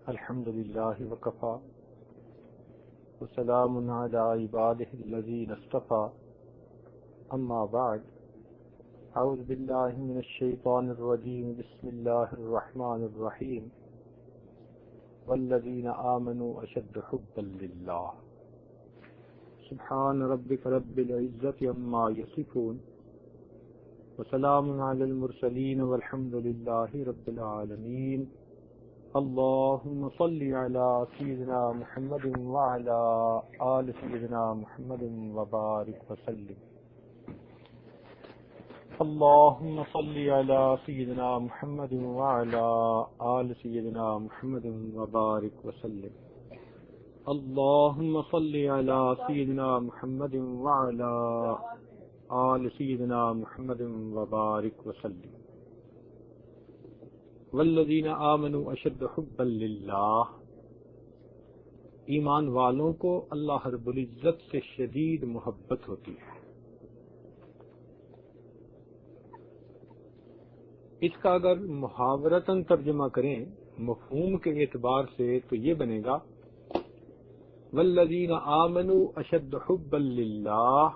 الحمد لله وكفى وسلام على عباده الذين اصطفى أما بعد أعوذ بالله من الشيطان الرجيم بسم الله الرحمن الرحيم والذين آمنوا أشد حبا لله سبحان ربك رب العزة عما يصفون وسلام على المرسلين والحمد لله رب العالمين اللهم صل على سيدنا محمد وعلى آل سيدنا محمد وبارك وسلم اللهم صل على سيدنا محمد وعلى آل سيدنا محمد وبارك وسلم اللهم صل على سيدنا محمد وعلى آل سيدنا محمد وبارك وسلم والذین آمنوا اشد حبا للہ، ایمان والوں کو اللہ رب العزت سے شدید محبت ہوتی ہے۔ اس کا اگر محاورتاً ترجمہ کریں مفہوم کے اعتبار سے تو یہ بنے گا والذین آمنوا اشد حبا للہ،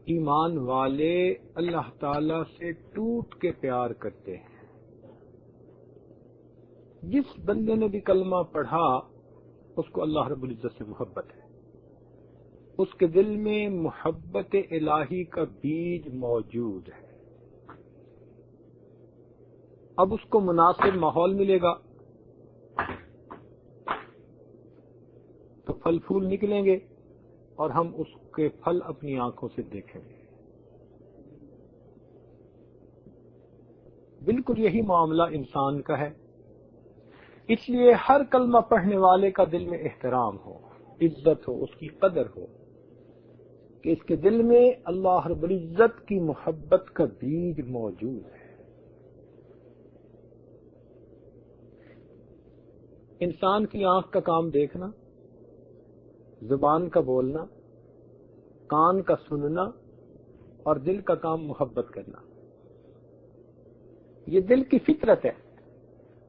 ایمان والے اللہ تعالی سے ٹوٹ کے پیار کرتے ہیں۔ جس بندے نے بھی کلمہ پڑھا اس کو اللہ رب العزت سے محبت ہے، اس کے دل میں محبت الہی کا بیج موجود ہے۔ اب اس کو مناسب ماحول ملے گا تو پھل پھول نکلیں گے اور ہم اس کے پھل اپنی آنکھوں سے دیکھیں گے۔ بالکل یہی معاملہ انسان کا ہے، اس لیے ہر کلمہ پڑھنے والے کا دل میں احترام ہو، عزت ہو، اس کی قدر ہو کہ اس کے دل میں اللہ رب العزت کی محبت کا بیج موجود ہے۔ انسان کی آنکھ کا کام دیکھنا، زبان کا بولنا، کان کا سننا اور دل کا کام محبت کرنا، یہ دل کی فطرت ہے،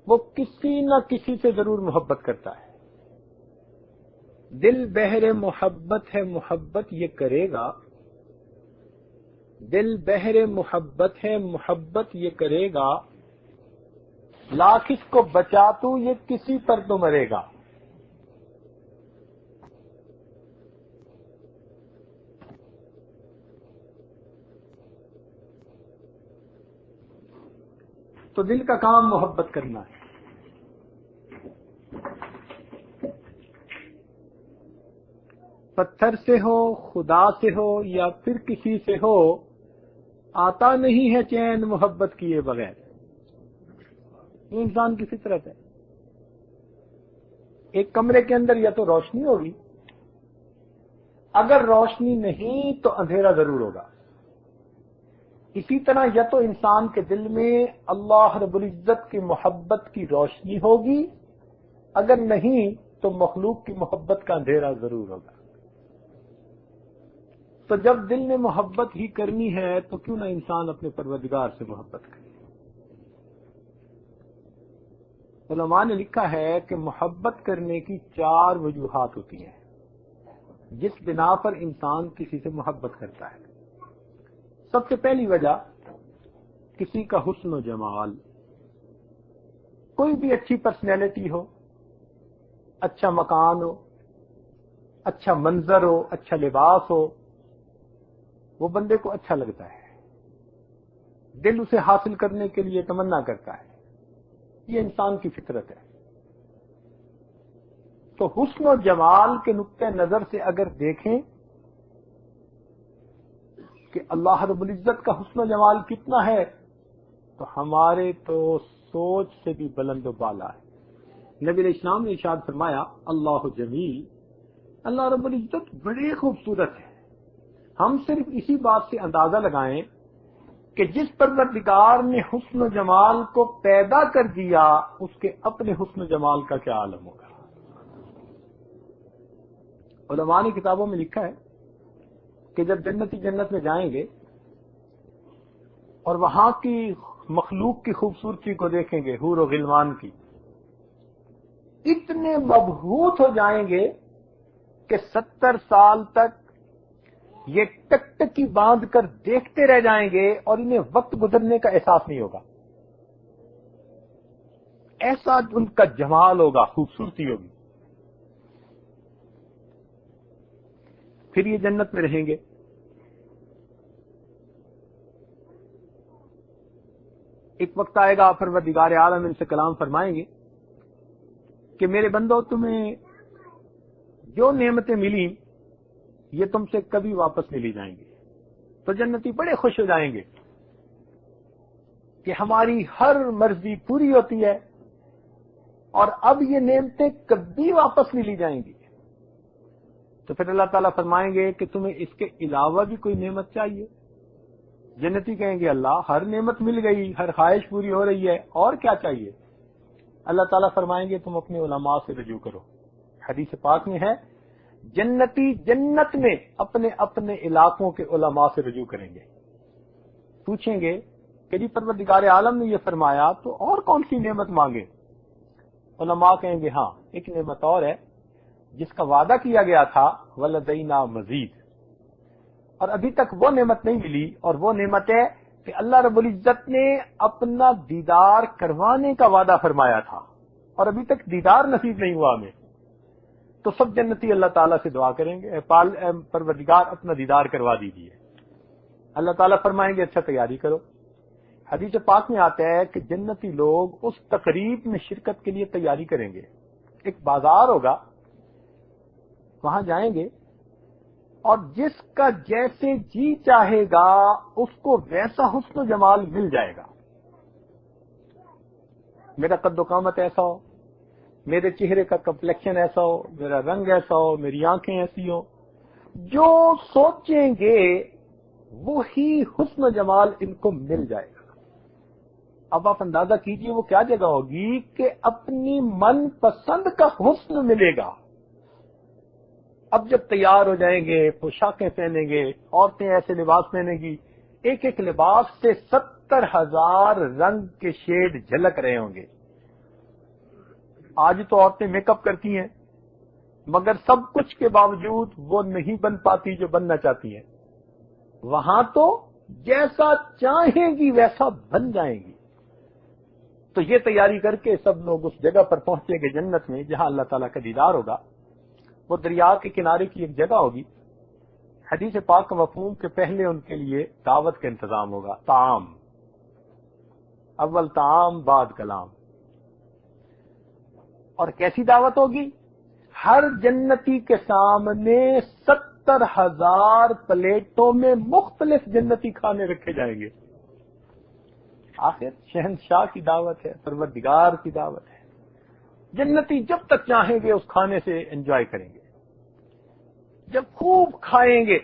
وہ کسی نہ کسی سے ضرور محبت کرتا ہے۔ دل بحر محبت ہے، محبت یہ کرے گا، دل بحر محبت ہے، محبت یہ کرے گا، لاکھ اس کو بچا تو یہ کسی پر تو مرے گا۔ تو دل کا کام محبت کرنا ہے۔ پتھر سے ہو، خدا سے ہو یا پھر کسی سے ہو، آتا نہیں ہے چین محبت کیے بغیر، یہ انسان کی فطرت ہے۔ ایک کمرے کے اندر یا تو روشنی ہوگی، اگر روشنی نہیں تو اندھیرا ضرور ہوگا۔ اسی طرح یا تو انسان کے دل میں اللہ رب العزت کی محبت کی روشنی ہوگی، اگر نہیں تو مخلوق کی محبت کا اندھیرا ضرور ہوگا۔ تو جب دل نے محبت ہی کرنی ہے تو کیوں نہ انسان اپنے پروردگار سے محبت کرے۔ علماء نے لکھا ہے کہ محبت کرنے کی 4 وجوہات ہوتی ہیں جس بنا پر انسان کسی سے محبت کرتا ہے۔ سب سے پہلی وجہ کسی کا حسن و جمال، کوئی بھی اچھی پرسنالٹی ہو، اچھا مکان ہو، اچھا منظر ہو، اچھا لباس ہو، وہ بندے کو اچھا لگتا ہے، دل اسے حاصل کرنے کے لیے تمنا کرتا ہے، یہ انسان کی فطرت ہے۔ تو حسن و جمال کے نقطہ نظر سے اگر دیکھیں کہ اللہ رب العزت کا حسن و جمال کتنا ہے تو ہمارے تو سوچ سے بھی بلند و بالا ہے۔ نبی علیہ السلام نے ارشاد فرمایا اللہ جمیل، اللہ رب العزت بڑے خوبصورت ہے۔ ہم صرف اسی بات سے اندازہ لگائیں کہ جس پروردگار نے حسن و جمال کو پیدا کر دیا اس کے اپنے حسن و جمال کا کیا عالم ہوگا۔ علماء نے کتابوں میں لکھا ہے کہ جب جنتی جنت میں جائیں گے اور وہاں کی مخلوق کی خوبصورتی کو دیکھیں گے، حور و غلمان کی، اتنے مبہوت ہو جائیں گے کہ 70 سال تک یہ ٹکٹکی باندھ کر دیکھتے رہ جائیں گے اور انہیں وقت گزرنے کا احساس نہیں ہوگا. ایسا ان کا جمال ہوگا، خوبصورتی ہوگی. پھر یہ جنت میں رہیں گے. ایک وقت آئے گا پروردگار عالم ان سے کلام فرمائیں گے کہ میرے بندو، تمہیں جو نعمتیں ملی یہ تم سے کبھی واپس نہیں لی جائیں گی. تو جنتی بڑے خوش ہو جائیں گے کہ ہماری ہر مرضی پوری ہوتی ہے اور اب یہ نعمتیں کبھی واپس نہیں لی جائیں گی. تو پھر اللہ تعالیٰ فرمائیں گے کہ تمہیں اس کے علاوہ بھی کوئی نعمت چاہیے؟ جنتی کہیں گے اللہ ہر نعمت مل گئی، ہر خواہش پوری ہو رہی ہے، اور کیا چاہیے؟ اللہ تعالیٰ فرمائیں گے تم اپنے علماء سے رجوع کرو. حدیث پاک میں ہے جنتی جنت میں اپنے اپنے علاقوں کے علماء سے رجوع کریں گے. پوچھیں گے کہ جی پروردگار عالم نے یہ فرمایا تو اور کون سی نعمت مانگے؟ علماء کہیں گے ہاں ایک نعمت اور ہے جس کا وعدہ کیا گیا تھا، ولدینا مزید، اور ابھی تک وہ نعمت نہیں ملی، اور وہ نعمت ہے کہ اللہ رب العزت نے اپنا دیدار کروانے کا وعدہ فرمایا تھا اور ابھی تک دیدار نصیب نہیں ہوا ہمیں. تو سب جنتی اللہ تعالیٰ سے دعا کریں گے پروردگار اپنا دیدار کروا دیجیے. اللہ تعالیٰ فرمائیں گے اچھا تیاری کرو. حدیث پاک میں آتا ہے کہ جنتی لوگ اس تقریب میں شرکت کے لیے تیاری کریں گے. ایک بازار ہوگا، وہاں جائیں گے اور جس کا جیسے جی چاہے گا اس کو ویسا حسن و جمال مل جائے گا. میرا قد و قامت ایسا ہو، میرے چہرے کا کمپلیکشن ایسا ہو، میرا رنگ ایسا ہو، میری آنکھیں ایسی ہو، جو سوچیں گے وہی حسن و جمال ان کو مل جائے گا. اب آپ اندازہ کیجئے وہ کیا جگہ ہوگی کہ اپنی من پسند کا حسن ملے گا. اب جب تیار ہو جائیں گے، پوشاکیں پہنیں گے، عورتیں ایسے لباس پہنیں گی، ایک ایک لباس سے 70,000 رنگ کے شیڈ جھلک رہے ہوں گے. آج تو عورتیں میک اپ کرتی ہیں مگر سب کچھ کے باوجود وہ نہیں بن پاتی جو بننا چاہتی ہیں. وہاں تو جیسا چاہیں گی ویسا بن جائیں گی. تو یہ تیاری کر کے سب لوگ اس جگہ پر پہنچیں گے جنت میں جہاں اللہ تعالیٰ کا دیدار ہوگا. وہ دریا کے کنارے کی ایک جگہ ہوگی. حدیث پاک کا مفہوم کہ پہلے ان کے لیے دعوت کا انتظام ہوگا. طعام، اول طعام بعد کلام. اور کیسی دعوت ہوگی؟ ہر جنتی کے سامنے 70,000 پلیٹوں میں مختلف جنتی کھانے رکھے جائیں گے. آخر شہنشاہ کی دعوت ہے، پروردگار کی دعوت ہے. جنتی جب تک چاہیں گے اس کھانے سے انجوائے کریں گے. جب خوب کھائیں گے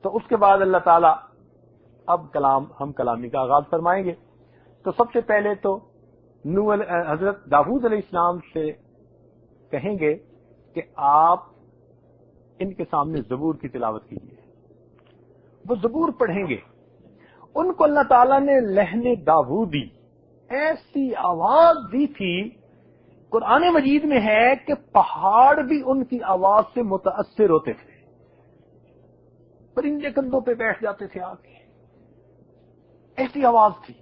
تو اس کے بعد اللہ تعالیٰ اب ہم کلامی کا آغاز فرمائیں گے. تو سب سے پہلے تو حضرت داؤد علیہ السلام سے کہیں گے کہ آپ ان کے سامنے زبور کی تلاوت کیجیے. وہ زبور پڑھیں گے. ان کو اللہ تعالیٰ نے لہن داؤدی ایسی آواز دی تھی، قرآن مجید میں ہے کہ پہاڑ بھی ان کی آواز سے متاثر ہوتے تھے. پرندے کندھوں پہ بیٹھ جاتے تھے آ کے، ایسی آواز تھی.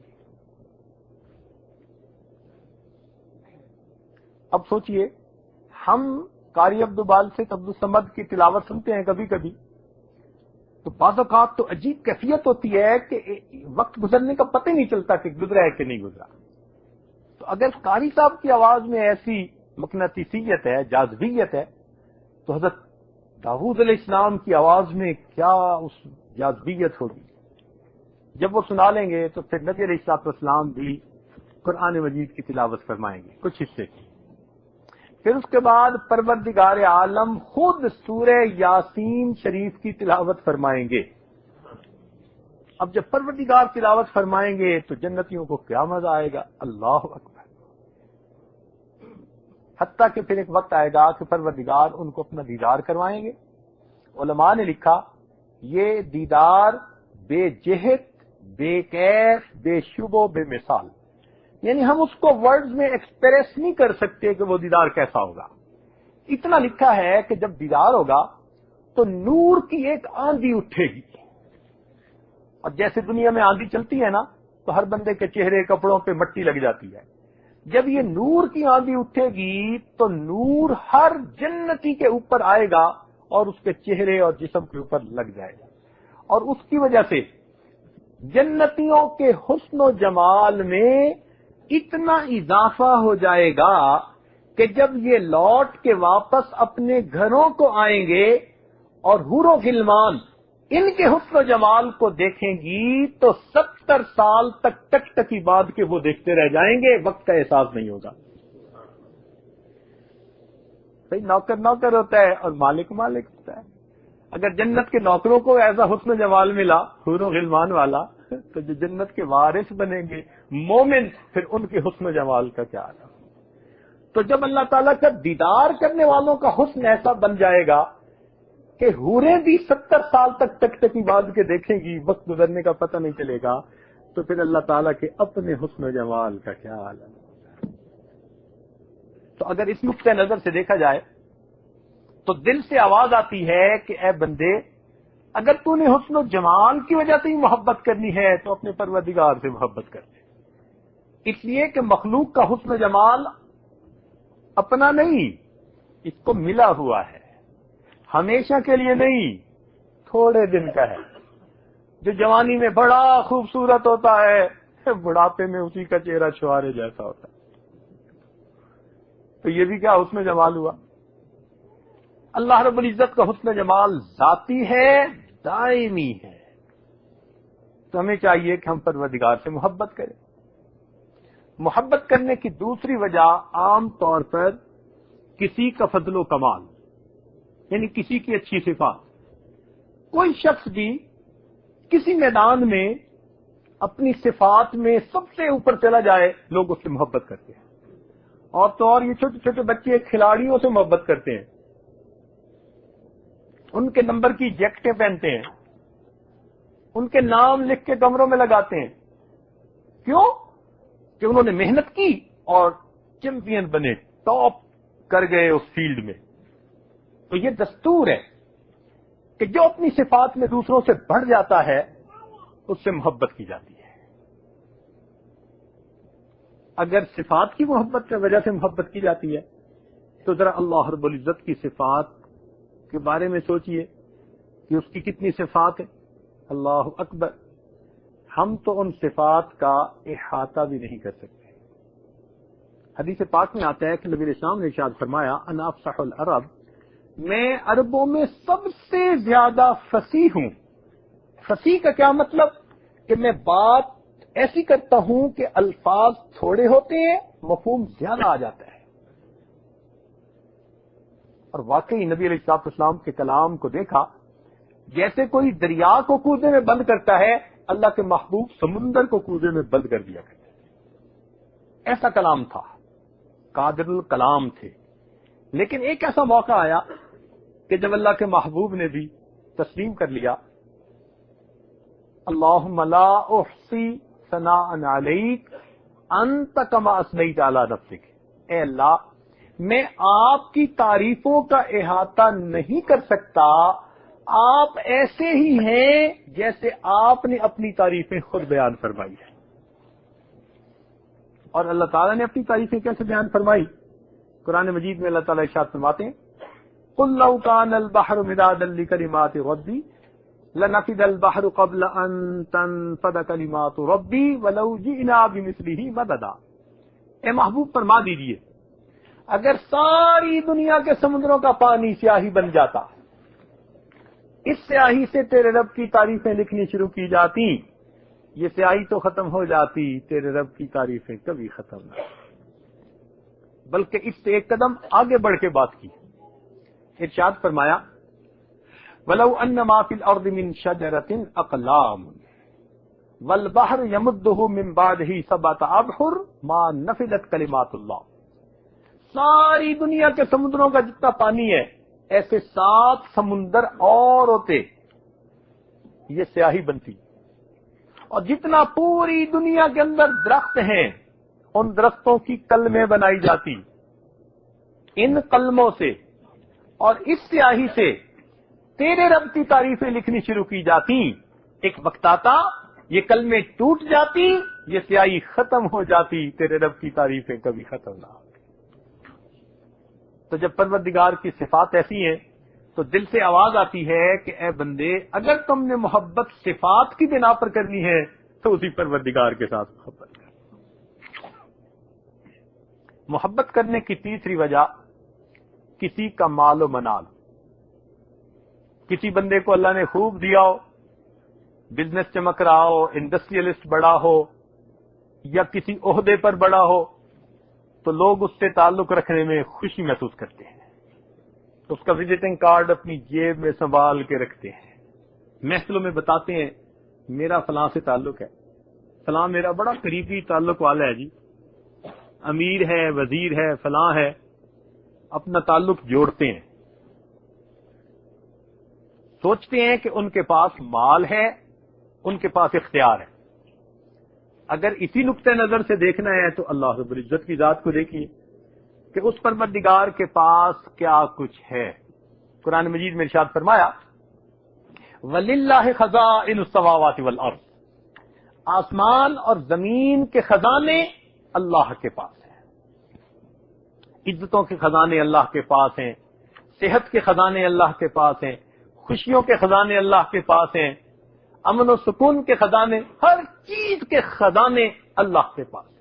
اب سوچئے ہم قاری عبدالباسط عبدالصمد کی تلاوت سنتے ہیں کبھی کبھی تو بعض اوقات تو عجیب کیفیت ہوتی ہے کہ وقت گزرنے کا پتہ نہیں چلتا کہ گزرا ہے کہ نہیں گزرا. تو اگر قاری صاحب کی آواز میں ایسی مقناطیسیت ہے، جاذبیت ہے، تو حضرت داؤد علیہ السلام کی آواز میں کیا اس جاذبیت ہوگی. جب وہ سنا لیں گے تو پھر نبی علیہ السلام بھی قرآن مجید کی تلاوت فرمائیں گے کچھ حصے کی. پھر اس کے بعد پروردگار عالم خود سورہ یاسین شریف کی تلاوت فرمائیں گے. اب جب پروردگار تلاوت فرمائیں گے تو جنتیوں کو کیا مزہ آئے گا. اللہ اکبر. حتیٰ کہ پھر ایک وقت آئے گا کہ پروردگار ان کو اپنا دیدار کروائیں گے. علماء نے لکھا یہ دیدار بے جہت، بے کیف، بے شبو، بے مثال، یعنی ہم اس کو ورڈز میں ایکسپریس نہیں کر سکتے کہ وہ دیدار کیسا ہوگا. اتنا لکھا ہے کہ جب دیدار ہوگا تو نور کی ایک آندھی اٹھے گی، اور جیسے دنیا میں آندھی چلتی ہے نا تو ہر بندے کے چہرے کپڑوں پہ مٹی لگ جاتی ہے. جب یہ نور کی آندھی اٹھے گی تو نور ہر جنتی کے اوپر آئے گا اور اس کے چہرے اور جسم کے اوپر لگ جائے گا، اور اس کی وجہ سے جنتیوں کے حسن و جمال میں اتنا اضافہ ہو جائے گا کہ جب یہ لوٹ کے واپس اپنے گھروں کو آئیں گے اور حور و غلمان ان کے حسن و جمال کو دیکھیں گی تو 70 سال تک ٹک ٹکی بعد کے وہ دیکھتے رہ جائیں گے، وقت کا احساس نہیں ہوگا. بھائی نوکر نوکر ہوتا ہے اور مالک مالک ہوتا ہے. اگر جنت کے نوکروں کو ایسا حسن و جمال ملا حور و غلمان والا، تو جو جنت کے وارث بنیں گے مومن، پھر ان کے حسن و جمال کا کیا حال ہے. تو جب اللہ تعالیٰ کا دیدار کرنے والوں کا حسن ایسا بن جائے گا کہ حوریں بھی 70 سال تک ٹک ٹکی بعد کے دیکھیں گی، وقت گزرنے کا پتہ نہیں چلے گا، تو پھر اللہ تعالیٰ کے اپنے حسن و جمال کا کیا حال ہے. تو اگر اس نقطۂ نظر سے دیکھا جائے تو دل سے آواز آتی ہے کہ اے بندے، اگر تو نے حسن و جمال کی وجہ سے ہی محبت کرنی ہے تو اپنے پروردگار سے محبت کر دے. اس لیے کہ مخلوق کا حسن و جمال اپنا نہیں، اس کو ملا ہوا ہے، ہمیشہ کے لیے نہیں، تھوڑے دن کا ہے. جو جوانی میں بڑا خوبصورت ہوتا ہے بڑھاپے میں اسی کا چہرہ چھوارے جیسا ہوتا ہے. تو یہ بھی کیا حسن جمال ہوا. اللہ رب العزت کا حسن جمال ذاتی ہے، دائمی ہے. تو ہمیں چاہیے کہ ہم پروردگار سے محبت کریں. محبت کرنے کی دوسری وجہ عام طور پر کسی کا فضل و کمال، یعنی کسی کی اچھی صفات. کوئی شخص بھی کسی میدان میں اپنی صفات میں سب سے اوپر چلا جائے، لوگ اس سے محبت کرتے ہیں. اور تو اور یہ چھوٹے چھوٹے بچے کھلاڑیوں سے محبت کرتے ہیں، ان کے نمبر کی جیکٹیں پہنتے ہیں، ان کے نام لکھ کے کمروں میں لگاتے ہیں. کیوں؟ کہ انہوں نے محنت کی اور چیمپئن بنے، ٹاپ کر گئے اس فیلڈ میں. تو یہ دستور ہے کہ جو اپنی صفات میں دوسروں سے بڑھ جاتا ہے اس سے محبت کی جاتی ہے. اگر صفات کی محبت کی وجہ سے محبت کی جاتی ہے تو ذرا اللہ رب العزت کی صفات کے بارے میں سوچئے کہ اس کی کتنی صفات ہیں. اللہ اکبر. ہم تو ان صفات کا احاطہ بھی نہیں کر سکتے. حدیث پاک میں آتا ہے کہ نبی اسلام نے ارشاد فرمایا انا افصح العرب، میں عربوں میں سب سے زیادہ فصیح ہوں. فصیح کا کیا مطلب؟ کہ میں بات ایسی کرتا ہوں کہ الفاظ تھوڑے ہوتے ہیں، مفہوم زیادہ آ جاتا ہے. اور واقعی نبی علیہ السلام کے کلام کو دیکھا، جیسے کوئی دریا کو کوزے میں بند کرتا ہے، اللہ کے محبوب سمندر کو کوزے میں بند کر دیا کرتے تھے. ایسا کلام تھا، قادر الکلام تھے. لیکن ایک ایسا موقع آیا کہ جب اللہ کے محبوب نے بھی تسلیم کر لیا، اللہم لا احصی ثناء علیک انت کما اثنیت علی نفسک، اے اللہ میں آپ کی تعریفوں کا احاطہ نہیں کر سکتا، آپ ایسے ہی ہیں جیسے آپ نے اپنی تعریفیں خود بیان فرمائی ہیں. اور اللہ تعالیٰ نے اپنی تعریفیں کیسے بیان فرمائی؟ قرآن مجید میں اللہ تعالیٰ ارشاد فرماتے ہیں قل لو كان البحر مدادا لكلمات ربي لنفد البحر قبل ان تنفد كلمات ربي ولو جئنا بمثله مددا. اے محبوب فرما دیجئے اگر ساری دنیا کے سمندروں کا پانی سیاہی بن جاتا، اس سیاہی سے تیرے رب کی تعریفیں لکھنی شروع کی جاتی، یہ سیاہی تو ختم ہو جاتی، تیرے رب کی تعریفیں کبھی ختم نہ ہوتی. بلکہ اس سے ایک قدم آگے بڑھ کے بات کی. ارشاد فرمایا وَلَوْ أَنَّ مَا فِي الْأَرْضِ مِنْ شَجَرَةٍ أَقْلَامٌ وَالْبَحْرُ يَمُدُّهُ مِنْ بَعْدِهِ سَبْعَةَ أَبْحُرٍ مَا نَفِدَتْ كَلِمَاتُ اللَّهِ. ساری دنیا کے سمندروں کا جتنا پانی ہے، ایسے 7 سمندر اور ہوتے، یہ سیاہی بنتی. اور جتنا پوری دنیا کے اندر درخت ہیں ان درختوں کی کلمیں بنائی جاتی، ان قلموں سے اور اس سیاہی سے تیرے رب کی تعریفیں لکھنی شروع کی جاتی۔ ایک وقت آتا یہ کلمیں ٹوٹ جاتی، یہ سیاہی ختم ہو جاتی، تیرے رب کی تعریفیں کبھی ختم نہ ہوتی۔ تو جب پروردگار کی صفات ایسی ہیں تو دل سے آواز آتی ہے کہ اے بندے، اگر تم نے محبت صفات کی بنا پر کرنی ہے تو اسی پروردگار کے ساتھ محبت کر۔ محبت کرنے کی تیسری وجہ کسی کا مال و منال۔ کسی بندے کو اللہ نے خوب دیا ہو، بزنس چمک رہا ہو، انڈسٹریلسٹ بڑا ہو یا کسی عہدے پر بڑا ہو، تو لوگ اس سے تعلق رکھنے میں خوشی محسوس کرتے ہیں، تو اس کا وزٹنگ کارڈ اپنی جیب میں سنبھال کے رکھتے ہیں، محفلوں میں بتاتے ہیں میرا فلاں سے تعلق ہے، فلاں میرا بڑا قریبی تعلق والا ہے جی، امیر ہے، وزیر ہے، فلاں ہے، اپنا تعلق جوڑتے ہیں، سوچتے ہیں کہ ان کے پاس مال ہے، ان کے پاس اختیار ہے۔ اگر اسی نقطہ نظر سے دیکھنا ہے تو اللہ رب العزت کی ذات کو دیکھیے کہ اس پروردگار کے پاس کیا کچھ ہے۔ قرآن مجید میں ارشاد فرمایا وَلِلَّهِ خَزَائِنُ السَّمَاوَاتِ وَالْأَرْضِ، آسمان اور زمین کے خزانے اللہ کے پاس ہیں۔ عزتوں کے خزانے اللہ کے پاس ہیں، صحت کے خزانے اللہ کے پاس ہیں، خوشیوں کے خزانے اللہ کے پاس ہیں، امن و سکون کے خزانے، ہر چیز کے خزانے اللہ کے پاس ہیں۔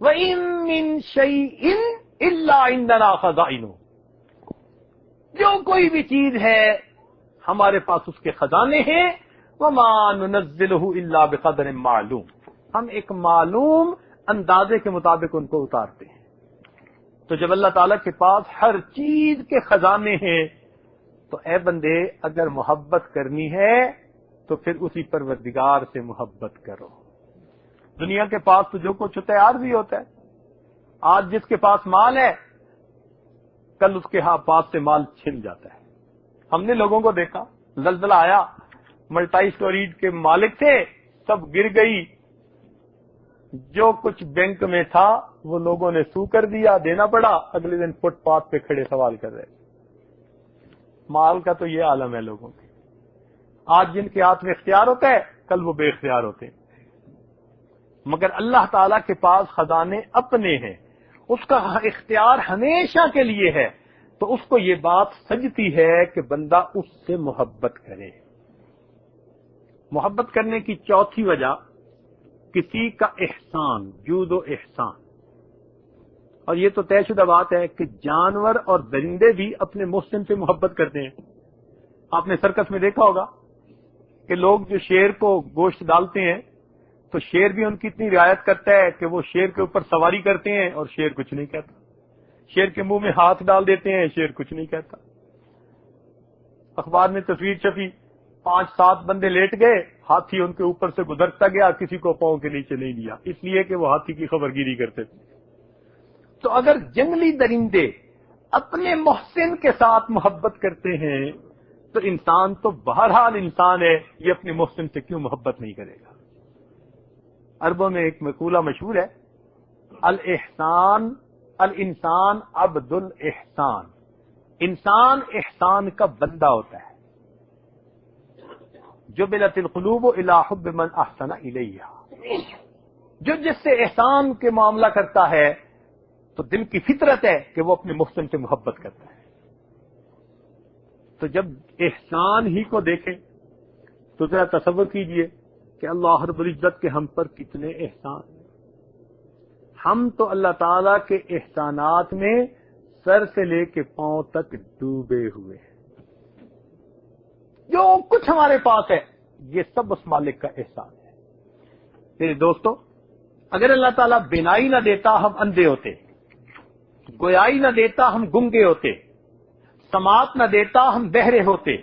وَإِن مِّن شَيْءٍ إِلَّا عِندَنَا خَزَائِنُهُ، جو کوئی بھی چیز ہے ہمارے پاس اس کے خزانے ہیں۔ وَمَا نُنَزِّلُهُ إِلَّا بِقَدْرٍ مَّعْلُومٍ، ہم ایک معلوم اندازے کے مطابق ان کو اتارتے ہیں۔ تو جب اللہ تعالیٰ کے پاس ہر چیز کے خزانے ہیں تو اے بندے، اگر محبت کرنی ہے تو پھر اسی پروردگار سے محبت کرو۔ دنیا کے پاس تو جو کچھ ہوتا ہے عارضی ہوتا ہے۔ آج جس کے پاس مال ہے کل اس کے پاس سے مال چھن جاتا ہے۔ ہم نے لوگوں کو دیکھا، زلزلہ آیا، ملٹائی اسٹوریج کے مالک تھے، سب گر گئی، جو کچھ بینک میں تھا وہ لوگوں نے سو کر دیا، دینا پڑا، اگلے دن فٹ پاتھ پہ کھڑے سوال کر رہے۔ مال کا تو یہ عالم ہے لوگوں کے۔ آج جن کے ہاتھ میں اختیار ہوتا ہے کل وہ بے اختیار ہوتے ہیں۔ مگر اللہ تعالیٰ کے پاس خزانے اپنے ہیں، اس کا اختیار ہمیشہ کے لیے ہے، تو اس کو یہ بات سجتی ہے کہ بندہ اس سے محبت کرے۔ محبت کرنے کی چوتھی وجہ کسی کا احسان، جود و احسان۔ اور یہ تو طے شدہ بات ہے کہ جانور اور درندے بھی اپنے محسن سے محبت کرتے ہیں۔ آپ نے سرکس میں دیکھا ہوگا کہ لوگ جو شیر کو گوشت ڈالتے ہیں تو شیر بھی ان کی اتنی رعایت کرتا ہے کہ وہ شیر کے اوپر سواری کرتے ہیں اور شیر کچھ نہیں کہتا، شیر کے منہ میں ہاتھ ڈال دیتے ہیں، شیر کچھ نہیں کہتا۔ اخبار میں تصویر چھپی، 5-7 بندے لیٹ گئے، ہاتھی ان کے اوپر سے گزرتا گیا، کسی کو پاؤں کے نیچے نہیں دیا، اس لیے کہ وہ ہاتھی کی خبر گیری کرتے تھے۔ تو اگر جنگلی درندے اپنے محسن کے ساتھ محبت کرتے ہیں تو انسان تو بہرحال انسان ہے، یہ اپنے محسن سے کیوں محبت نہیں کرے گا؟ عربوں میں ایک مقولہ مشہور ہے، الانسان عبد الاحسان، انسان احسان کا بندہ ہوتا ہے۔ جبلت القلوب الی حب من احسن الیہا، جو جس سے احسان کے معاملہ کرتا ہے تو دل کی فطرت ہے کہ وہ اپنے محسن سے محبت کرتا ہے۔ تو جب احسان ہی کو دیکھیں تو ذرا تصور کیجئے کہ اللہ رب العزت کے ہم پر کتنے احسان ہیں۔ ہم تو اللہ تعالی کے احسانات میں سر سے لے کے پاؤں تک ڈوبے ہوئے ہیں۔ جو کچھ ہمارے پاس ہے یہ سب اس مالک کا احسان ہے۔ میرے دوستو، اگر اللہ تعالیٰ بینائی نہ دیتا ہم اندھے ہوتے، گویائی نہ دیتا ہم گنگے ہوتے، سماعت نہ دیتا ہم بہرے ہوتے،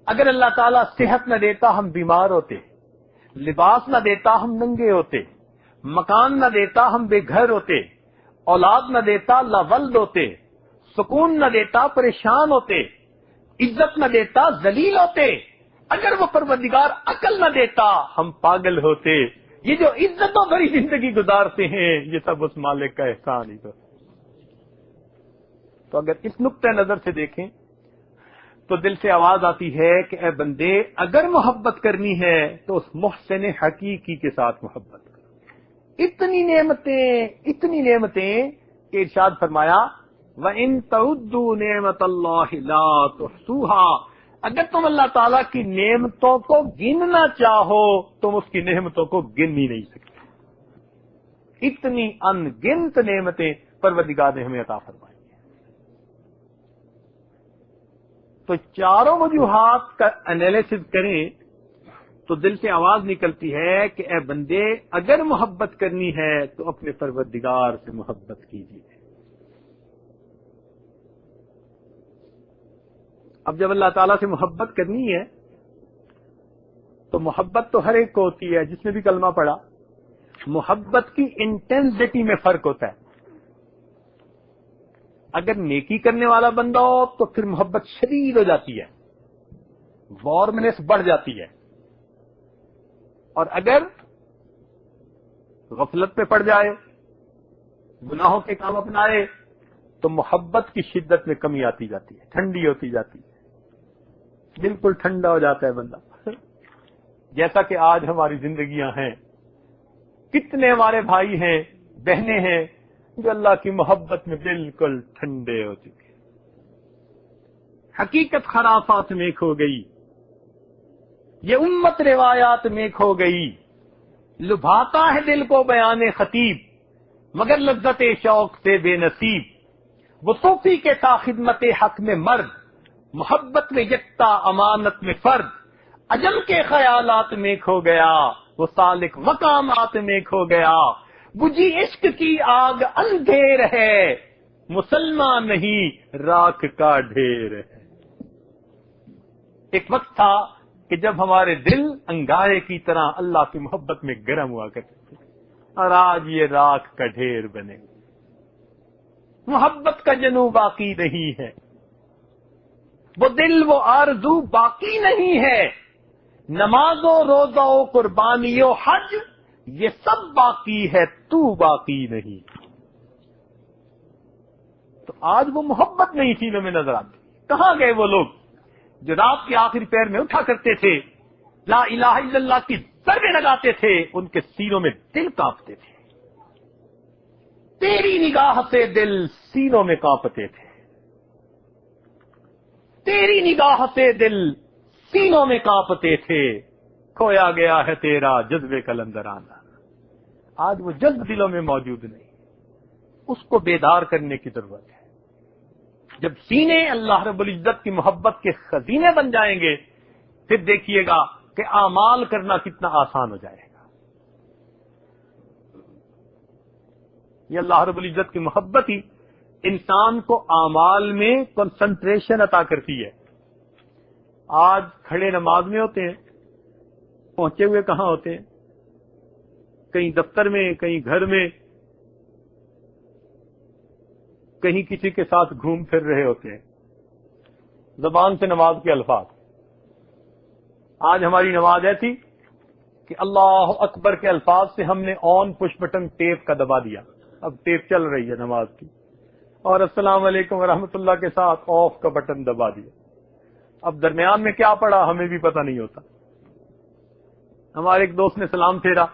اگر اللہ تعالیٰ صحت نہ دیتا ہم بیمار ہوتے، لباس نہ دیتا ہم ننگے ہوتے، مکان نہ دیتا ہم بے گھر ہوتے، اولاد نہ دیتا لاولد ہوتے، سکون نہ دیتا پریشان ہوتے، عزت نہ دیتا ذلیل ہوتے، اگر وہ پروردگار عقل نہ دیتا ہم پاگل ہوتے، یہ جو عزتوں بھری زندگی گزارتے ہیں یہ سب اس مالک کا احسان ہی تو اگر اس نقطۂ نظر سے دیکھیں تو دل سے آواز آتی ہے کہ اے بندے اگر محبت کرنی ہے تو اس محسن حقیقی کے ساتھ محبت کرو. اتنی نعمتیں کہ ارشاد فرمایا وَإِن تَعُدُّوا نِعْمَتَ اللَّهِ لَا تُحْصُوهَا، اگر تم اللہ تعالیٰ کی نعمتوں کو گننا چاہو تم اس کی نعمتوں کو گن ہی نہیں سکتے. اتنی ان گنت نعمتیں پروردگار نے ہمیں عطا فرمائی ہیں. تو چاروں وجوہات کا انالیسس کریں تو دل سے آواز نکلتی ہے کہ اے بندے اگر محبت کرنی ہے تو اپنے پروردگار سے محبت کیجیے. اب جب اللہ تعالیٰ سے محبت کرنی ہے تو محبت تو ہر ایک کو ہوتی ہے. جس نے بھی کلمہ پڑھا محبت کی انٹینسٹی میں فرق ہوتا ہے. اگر نیکی کرنے والا بندہ ہو تو پھر محبت شدید ہو جاتی ہے، وارمنس بڑھ جاتی ہے، اور اگر غفلت پہ پڑ جائے گناہوں کے کام اپنائے تو محبت کی شدت میں کمی آتی جاتی ہے، ٹھنڈی ہوتی جاتی ہے، بالکل ٹھنڈا ہو جاتا ہے بندہ. جیسا کہ آج ہماری زندگیاں ہیں، کتنے ہمارے بھائی ہیں بہنیں ہیں جو اللہ کی محبت میں بالکل ٹھنڈے ہو چکے. حقیقت خرافات میں کھو گئی، یہ امت روایات میں کھو گئی. لبھاتا ہے دل کو بیان خطیب مگر لذت شوق سے بے نصیب. وہ صوفی کے تھا خدمت حق میں مرد، محبت میں یکتا امانت میں فرد. عجم کے خیالات میں کھو گیا، وہ سالک مقامات میں کھو گیا. بجھی عشق کی آگ اندھیر ہے، مسلمان نہیں راکھ کا ڈھیر ہے. ایک وقت تھا کہ جب ہمارے دل انگارے کی طرح اللہ کی محبت میں گرم ہوا کرتے تھے، اور آج یہ راکھ کا ڈھیر بنے. محبت کا جنو باقی نہیں ہے، وہ دل وہ آرزو باقی نہیں ہے. نماز و روزہ و قربانی و حج یہ سب باقی ہے، تو باقی نہیں. تو آج وہ محبت نہیں سینوں میں نظر آتی. کہاں گئے وہ لوگ جو رات کے آخری پہر میں اٹھا کرتے تھے، لا الہ الا اللہ کی ضربیں لگاتے تھے، ان کے سینوں میں دل کانپتے تھے. تیری نگاہ سے دل سینوں میں کانپتے تھے، تیری نگاہ سے دل سینوں میں کانپتے تھے. کھویا گیا ہے تیرا جذبے کا لندرانا. آج وہ جذب دلوں میں موجود نہیں، اس کو بیدار کرنے کی ضرورت ہے. جب سینے اللہ رب العزت کی محبت کے خزینے بن جائیں گے پھر دیکھیے گا کہ اعمال کرنا کتنا آسان ہو جائے گا. یہ اللہ رب العزت کی محبت ہی انسان کو اعمال میں کنسنٹریشن عطا کرتی ہے. آج کھڑے نماز میں ہوتے ہیں، پہنچے ہوئے کہاں ہوتے ہیں؟ کہیں دفتر میں، کہیں گھر میں، کہیں کسی کے ساتھ گھوم پھر رہے ہوتے ہیں. زبان سے نماز کے الفاظ. آج ہماری نماز ایسی کہ اللہ اکبر کے الفاظ سے ہم نے آن پش بٹن ٹیپ کا دبا دیا. اب ٹیپ چل رہی ہے نماز کی، اور السلام علیکم ورحمۃ اللہ کے ساتھ آف کا بٹن دبا دیا. اب درمیان میں کیا پڑا ہمیں بھی پتہ نہیں ہوتا. ہمارے ایک دوست نے سلام پھیرا،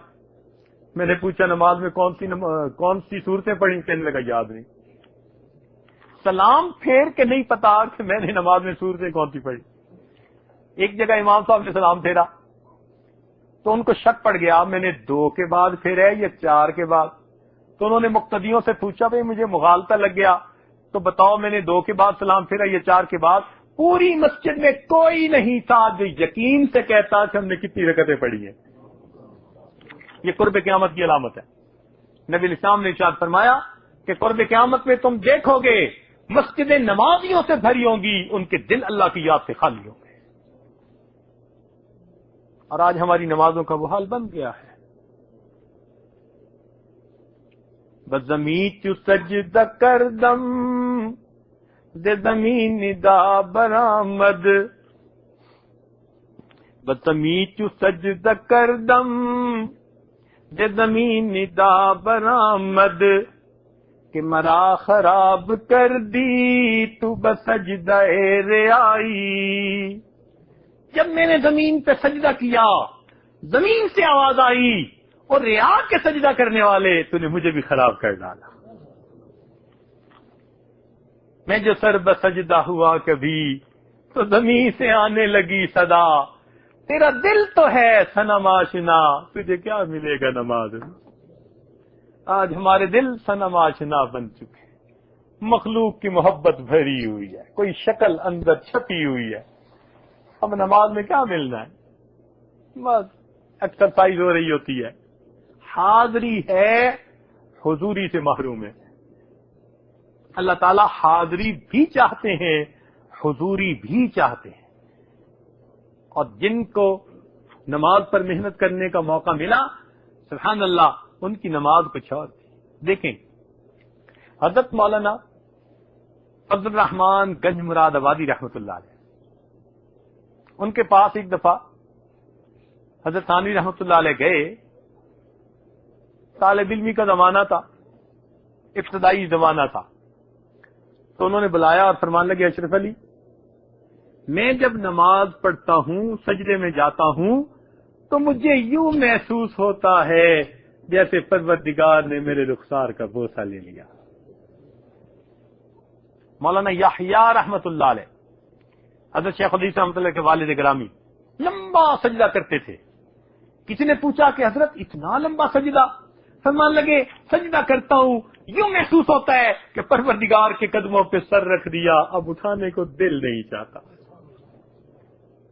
میں نے پوچھا نماز میں کون سی صورتیں پڑھی؟ کہنے لگا یاد نہیں. سلام پھیر کے نہیں پتا کہ میں نے نماز میں صورتیں کون سی پڑھی. ایک جگہ امام صاحب نے سلام پھیرا تو ان کو شک پڑ گیا میں نے 2 کے بعد پھیرا ہے یا 4 کے بعد. تو انہوں نے مقتدیوں سے پوچھا بھائی مجھے مغالطہ لگ گیا تو بتاؤ میں نے 2 کے بعد سلام پھیرا یا 4 کے بعد. پوری مسجد میں کوئی نہیں تھا جو یقین سے کہتا کہ ہم نے کتنی رکعتیں پڑھی ہیں. یہ قرب قیامت کی علامت ہے. نبی اسلام نے ارشاد فرمایا کہ قرب قیامت میں تم دیکھو گے مسجدیں نمازیوں سے بھری ہوں گی، ان کے دل اللہ کی یاد سے خالی ہوں گے. اور آج ہماری نمازوں کا وہ حال بن گیا ہے. بزمی چو سجدہ کردم دے زمین دا برآمد، بزمی چو سجدہ کردم دے زمین دا برآمد کہ مرا خراب کر دی تو بسجدہ رعائی. جب میں نے زمین پہ سجدہ کیا زمین سے آواز آئی اور ریا کے سجدہ کرنے والے تو نے مجھے بھی خراب کر ڈالا. میں جو سر بسجدہ ہوا کبھی تو زمین سے آنے لگی صدا تیرا دل تو ہے صنم آشنا تجھے کیا ملے گا نماز میں. آج ہمارے دل صنم آشنا بن چکے مخلوق کی محبت بھری ہوئی ہے کوئی شکل اندر چھپی ہوئی ہے. اب نماز میں کیا ملنا ہے بس ایکسرسائز ہو رہی ہوتی ہے حاضری ہے حضوری سے محروم ہے. اللہ تعالیٰ حاضری بھی چاہتے ہیں حضوری بھی چاہتے ہیں اور جن کو نماز پر محنت کرنے کا موقع ملا سبحان اللہ ان کی نماز کچھ اور تھی. دیکھیں حضرت مولانا عبد الرحمان گنج مراد آبادی رحمۃ اللہ علیہ ان کے پاس ایک دفعہ حضرت ثانوی رحمۃ اللہ علیہ گئے. طالب علمی کا زمانہ تھا ابتدائی زمانہ تھا تو انہوں نے بلایا اور فرمان لگے اشرف علی میں جب نماز پڑھتا ہوں سجدے میں جاتا ہوں تو مجھے یوں محسوس ہوتا ہے جیسے پروردگار نے میرے رخسار کا بوسہ لے لیا. مولانا یحییٰ رحمۃ اللہ علیہ حضرت شیخ حدیث رحمۃ اللہ کے والد گرامی لمبا سجدہ کرتے تھے. کسی نے پوچھا کہ حضرت اتنا لمبا سجدہ فرمان لگے سجدہ کرتا ہوں یوں محسوس ہوتا ہے کہ پروردگار کے قدموں پہ سر رکھ دیا اب اٹھانے کو دل نہیں چاہتا.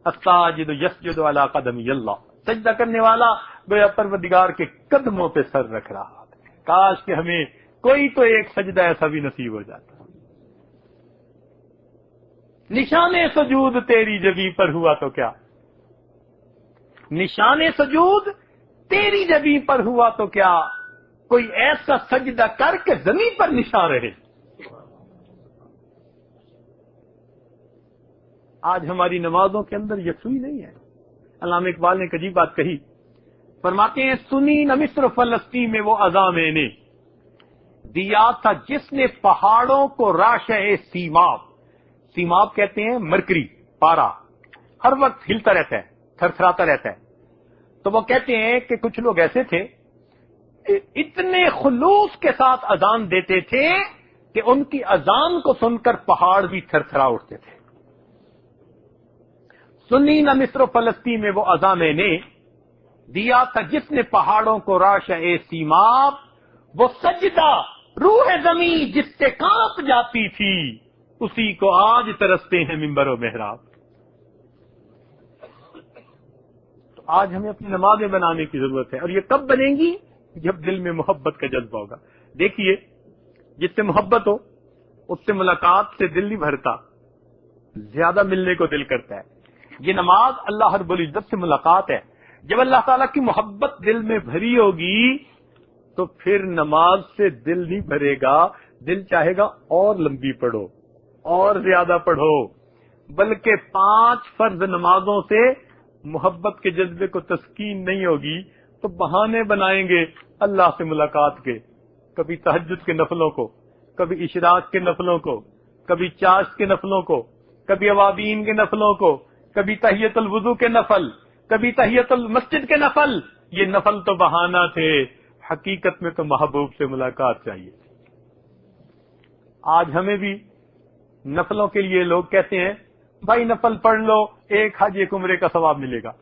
الساجد یسجد علی قدمی اللہ سجدہ کرنے والا گویا پروردگار کے قدموں پہ سر رکھ رہا. کاش کہ ہمیں کوئی تو ایک سجدہ ایسا بھی نصیب ہو جاتا. نشان سجود تیری جبیں پر ہوا تو کیا نشان سجود تیری جبیں پر ہوا تو کیا کوئی ایسا سجدہ کر کے زمین پر نشان رہے. آج ہماری نمازوں کے اندر یکسوئی نہیں ہے. علامہ اقبال نے ایک عجیب بات کہی فرماتے ہیں سنی نہ مصر فلسطین میں وہ عزا میں نے دیا تھا جس نے پہاڑوں کو راشع سیماب سیماب کہتے ہیں مرکری پارا ہر وقت ہلتا رہتا ہے تھرتھراتا رہتا ہے. تو وہ کہتے ہیں کہ کچھ لوگ ایسے تھے اتنے خلوص کے ساتھ اذان دیتے تھے کہ ان کی اذان کو سن کر پہاڑ بھی تھرتھرا اٹھتے تھے. سنی نہ مصر و فلسطین میں وہ اذا میں نے دیا تھا جس نے پہاڑوں کو راشع سیماب وہ سجدہ روح زمین جس سے کانپ جاتی تھی اسی کو آج ترستے ہیں ممبر و محراب. تو آج ہمیں اپنی نمازیں بنانے کی ضرورت ہے اور یہ کب بنیں گی جب دل میں محبت کا جذبہ ہوگا. دیکھیے جس سے محبت ہو اس سے ملاقات سے دل نہیں بھرتا زیادہ ملنے کو دل کرتا ہے. یہ نماز اللہ رب العزت سے ملاقات ہے. جب اللہ تعالیٰ کی محبت دل میں بھری ہوگی تو پھر نماز سے دل نہیں بھرے گا دل چاہے گا اور لمبی پڑھو اور زیادہ پڑھو. بلکہ 5 فرض نمازوں سے محبت کے جذبے کو تسکین نہیں ہوگی تو بہانے بنائیں گے اللہ سے ملاقات کے. کبھی تہجد کے نفلوں کو کبھی اشراق کے نفلوں کو کبھی چاشت کے نفلوں کو کبھی اوابین کے نفلوں کو کبھی تحیت الوضو کے نفل کبھی تحیت المسجد کے نفل. یہ نفل تو بہانہ تھے حقیقت میں تو محبوب سے ملاقات چاہیے. آج ہمیں بھی نفلوں کے لیے لوگ کہتے ہیں بھائی نفل پڑھ لو ایک حج ایک عمرے کا ثواب ملے گا.